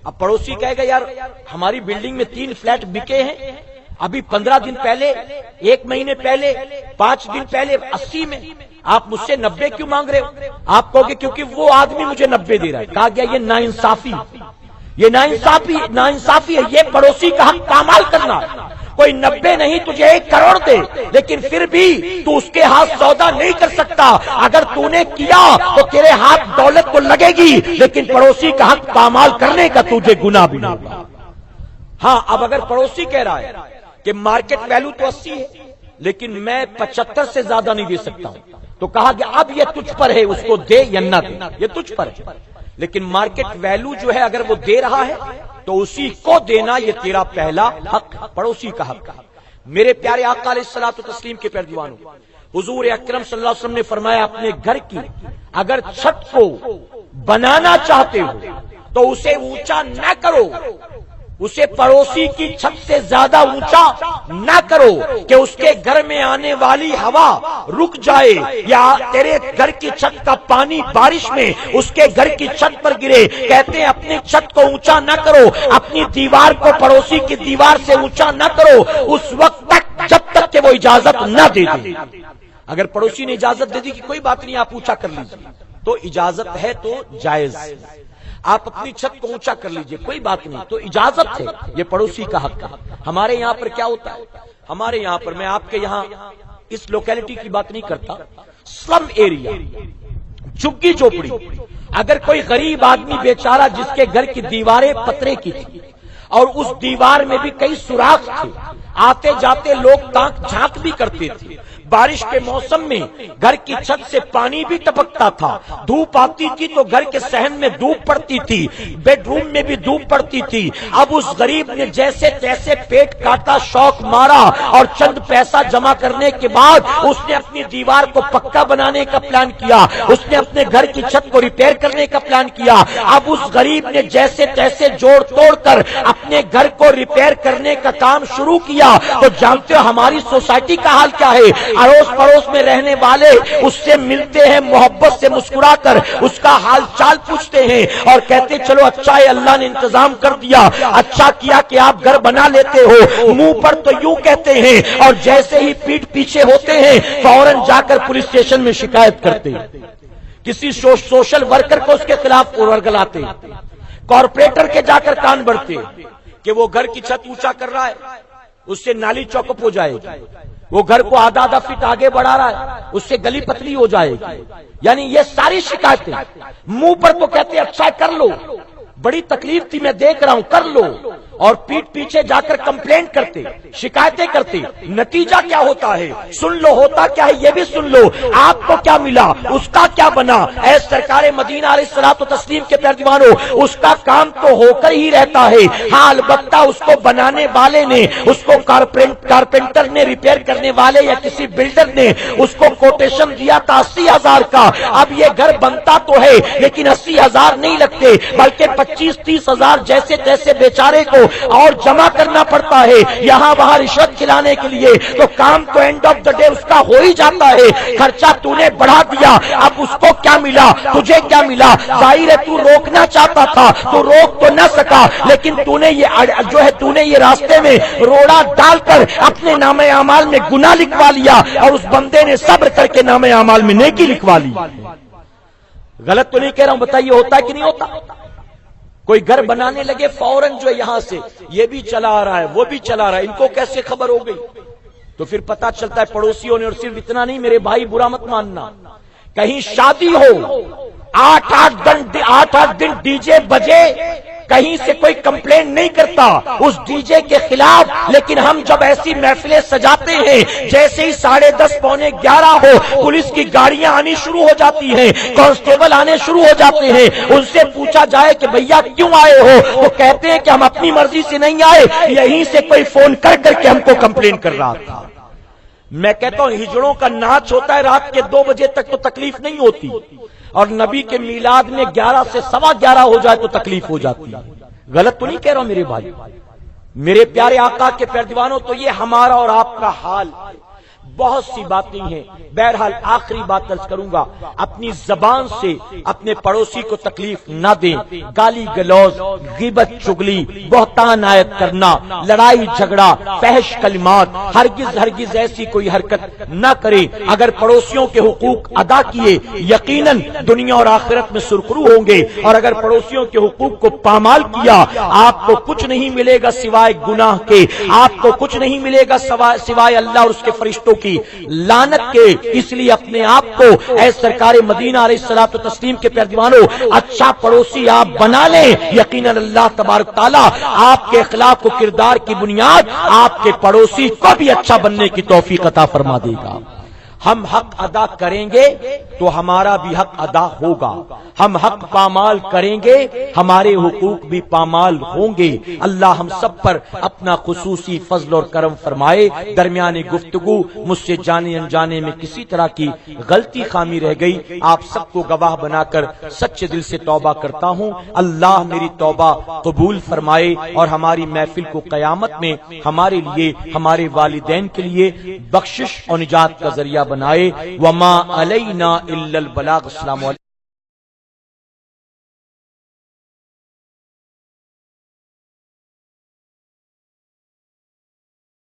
اب پڑوسی کہے گا یار ہماری بلڈنگ میں 3 فلیٹ بکے ہیں، ابھی 15 دن پہلے، 1 مہینے پہلے، 5 دن پہلے 80 میں، آپ مجھ سے 90 کیوں مانگ رہے ہو؟ آپ کہو گے کیونکہ وہ آدمی مجھے 90 دے رہا ہے۔ کہا گیا یہ ناانصافی، یہ ناانصافی ہے، یہ پڑوسی کا حق پامال کرنا۔ کوئی 90 نہیں تجھے 1 کروڑ دے، لیکن پھر بھی تو اس کے ہاتھ سودا نہیں کر سکتا۔ اگر تو نے کیا تو تیرے ہاتھ دولت کو لگے گی، لیکن پڑوسی کا حق پامال کرنے کا تجھے گناہ بھی نہیں ہوگا۔ ہاں اب اگر پڑوسی کہہ رہا ہے کہ مارکیٹ ویلیو تو 80 ہے لیکن میں 75 سے زیادہ نہیں دے سکتا ہوں، تو کہا گیا اب یہ تجھ پر ہے، اس کو دے یا نہ دے، یہ تجھ پر ہے، لیکن مارکیٹ ویلیو جو ہے اگر وہ دے رہا ہے تو اسی کو دینا یہ تیرا پہلا حق، پڑوسی کا حق۔ میرے پیارے آقا علیہ الصلوۃ والتسلیم کے پیروانوں، حضور اکرم صلی اللہ علیہ وسلم نے فرمایا اپنے گھر کی اگر چھت کو بنانا چاہتے ہو تو اسے اونچا نہ کرو، اسے پڑوسی کی چھت سے زیادہ اونچا نہ کرو کہ اس کے گھر میں آنے والی ہوا رک جائے، یا تیرے گھر کی چھت کا پانی بارش میں اس کے گھر کی چھت پر گرے۔ کہتے ہیں اپنی چھت کو اونچا نہ کرو، اپنی دیوار کو پڑوسی کی دیوار سے اونچا نہ کرو اس وقت تک جب تک کہ وہ اجازت نہ دے دے۔ اگر پڑوسی نے اجازت دے دی کہ کوئی بات نہیں آپ اونچا کر لیجیے، تو اجازت ہے تو جائز، آپ اپنی چھت کو اونچا کر لیجئے، کوئی بات نہیں، تو اجازت ہے، یہ پڑوسی کا حق ہے۔ ہمارے یہاں پر کیا ہوتا ہے، ہمارے یہاں پر، میں آپ کے یہاں اس لوکیلٹی کی بات نہیں کرتا، سلم ایریا، جھگی جھوپڑی، اگر کوئی غریب آدمی بیچارہ جس کے گھر کی دیواریں پترے کی تھی اور اس دیوار میں بھی کئی سوراخ تھے، آتے جاتے لوگ تاک جھانک بھی کرتے تھے، بارش کے موسم میں گھر کی چھت سے پانی بھی ٹپکتا تھا، دھوپ آتی تھی تو گھر کے صحن میں دھوپ پڑتی تھی، بیڈ روم میں بھی دھوپ پڑتی تھی۔ اب اس غریب نے جیسے تیسے پیٹ کاٹا، شوق مارا اور چند پیسہ جمع کرنے کے بعد اس نے اپنی دیوار کو پکا بنانے کا پلان کیا، اس نے اپنے گھر کی چھت کو ریپیئر کرنے کا پلان کیا۔ اب اس غریب نے جیسے تیسے جوڑ توڑ کر اپنے گھر کو ریپیئر کرنے کا کام شروع کیا، تو جانتے ہو ہماری سوسائٹی کا حال کیا ہے، اڑوس پڑوس میں رہنے والے اس سے ملتے ہیں، محبت سے مسکرا کر اس کا حال چال پوچھتے ہیں اور کہتے چلو اچھا ہے اللہ نے انتظام کر دیا، اچھا کیا کہ آپ گھر بنا لیتے ہو، منہ پر تو یوں کہتے ہیں اور جیسے ہی پیٹ پیچھے ہوتے ہیں فوراً جا کر پولیس اسٹیشن میں شکایت کرتے ہیں، کسی سوشل ورکر کو اس کے خلاف ورگلاتے ہیں، کارپوریٹر کے جا کر کان بڑھتے کہ وہ گھر کی چھت اونچا کر رہا ہے، اس سے نالی چوکپ ہو جائے گی، وہ گھر کو آدھا فٹ آگے بڑھا رہا ہے، اس سے گلی پتلی ہو جائے گی. یعنی یہ ساری شکایتیں منہ پر تو کہتے اچھا کر لو، بڑی تکلیف تھی میں دیکھ رہا ہوں کر لو، اور پیٹ پیچھے جا کر کمپلینٹ کرتے، شکایتیں کرتے. نتیجہ کیا ہوتا ہے سن لو، ہوتا کیا ہے یہ بھی سن لو. آپ کو کیا ملا، اس کا کیا بنا. اے سرکار مدینہ علیہ الصلوۃ والتسلیم کے پیارے دیوانوں، اس کا کام تو ہو کر ہی رہتا ہے، ہاں البتہ اس کو بنانے والے نے، اس کو کارپینٹر نے، ریپیئر کرنے والے یا کسی بلڈر نے اس کو کوٹیشن دیا تھا 80,000 کا. اب یہ گھر بنتا تو ہے لیکن 80,000 نہیں لگتے بلکہ 25-30,000 جیسے تیسے بیچارے کو اور جمع کرنا پڑتا ہے یہاں وہاں رشوت کھلانے کے لیے. تو کام تو اینڈ آف دا ڈے اس کا ہو ہی جاتا ہے. خرچہ تو نے بڑھا دیا، اب اس کو کیا ملا، تجھے کیا ملا. ظاہر ہے تو روکنا چاہتا تھا، تو روک تو نہ سکا، لیکن تو نے یہ راستے میں روڑا ڈال کر اپنے نام اعمال میں گناہ لکھوا لیا، اور اس بندے نے صبر کر کے نام اعمال میں نیکی لکھوا لی. غلط تو نہیں کہہ رہا ہوں، بتائیے ہوتا ہے کہ نہیں ہوتا. کوئی گھر بنانے لگے فوراً جو ہے یہاں سے یہ بھی چلا آ رہا ہے وہ بھی چلا رہا ہے، ان کو کیسے خبر ہو گئی. تو پھر پتا چلتا ہے پڑوسیوں نے. اور صرف اتنا نہیں میرے بھائی برا مت ماننا، کہیں شادی ہو 8-8 دن ڈی جے بجے، کہیں سے کوئی کمپلین نہیں کرتا اس ڈی جے کے خلاف. لیکن ہم جب ایسی محفلیں سجاتے ہیں جیسے ہی 10:30 پونے 11 ہو پولیس کی گاڑیاں آنی شروع ہو جاتی ہیں، کانسٹیبل آنے شروع ہو جاتے ہیں. ان سے پوچھا جائے کہ بھیا کیوں آئے ہو، وہ کہتے ہیں کہ ہم اپنی مرضی سے نہیں آئے، یہیں سے کوئی فون کر کے ہم کو کمپلین کر رہا تھا. میں کہتا ہوں ہجڑوں کا ناچ ہوتا ہے رات کے 2 بجے تک تو تکلیف نہیں ہوتی، اور نبی کے میلاد میں 11 سے 11:15 ہو جائے تو تکلیف ہو جاتی ہے. غلط تو نہیں کہہ رہا ہوں میرے بھائی، میرے پیارے آقا کے پیارے دیوانوں. تو یہ ہمارا اور آپ کا حال. بہت سی باتیں ہیں، بہرحال آخری بات عرض کروں گا، اپنی زبان سے اپنے پڑوسی کو تکلیف نہ دیں. گالی گلوز، غیبت چگلی، بہتان عائد کرنا، لڑائی جھگڑا، فحش کلمات، ہرگز ایسی کوئی حرکت نہ کریں. اگر پڑوسیوں کے حقوق ادا کیے یقیناً دنیا اور آخرت میں سرخرو ہوں گے، اور اگر پڑوسیوں کے حقوق کو پامال کیا آپ کو کچھ نہیں ملے گا سوائے گناہ کے، آپ کو کچھ نہیں ملے گا سوائے اللہ اور اس کے فرشتوں کی لعنت کے. اس لیے اپنے آپ کو اے سرکار مدینہ علیہ الصلوۃ والتسلیم کے پیارے دیوانوں اچھا پڑوسی آپ بنا لیں. یقیناً اللہ تبارک تعالیٰ آپ کے اخلاق و کردار کی بنیاد آپ کے پڑوسی کو بھی اچھا بننے کی توفیق عطا فرما دے گا. ہم حق ادا کریں گے تو ہمارا بھی حق ادا ہوگا، ہم حق پامال کریں گے ہمارے حقوق بھی پامال ہوں گے. اللہ ہم سب پر اپنا خصوصی فضل اور کرم فرمائے. درمیان گفتگو مجھ سے جانے انجانے میں کسی طرح کی غلطی خامی رہ گئی، آپ سب کو گواہ بنا کر سچے دل سے توبہ کرتا ہوں. اللہ میری توبہ قبول فرمائے اور ہماری محفل کو قیامت میں ہمارے لیے، ہمارے والدین کے لیے بخشش اور نجات کا ذریعہ بنائے. وما علینا الا البلاغ. السلام علیکم.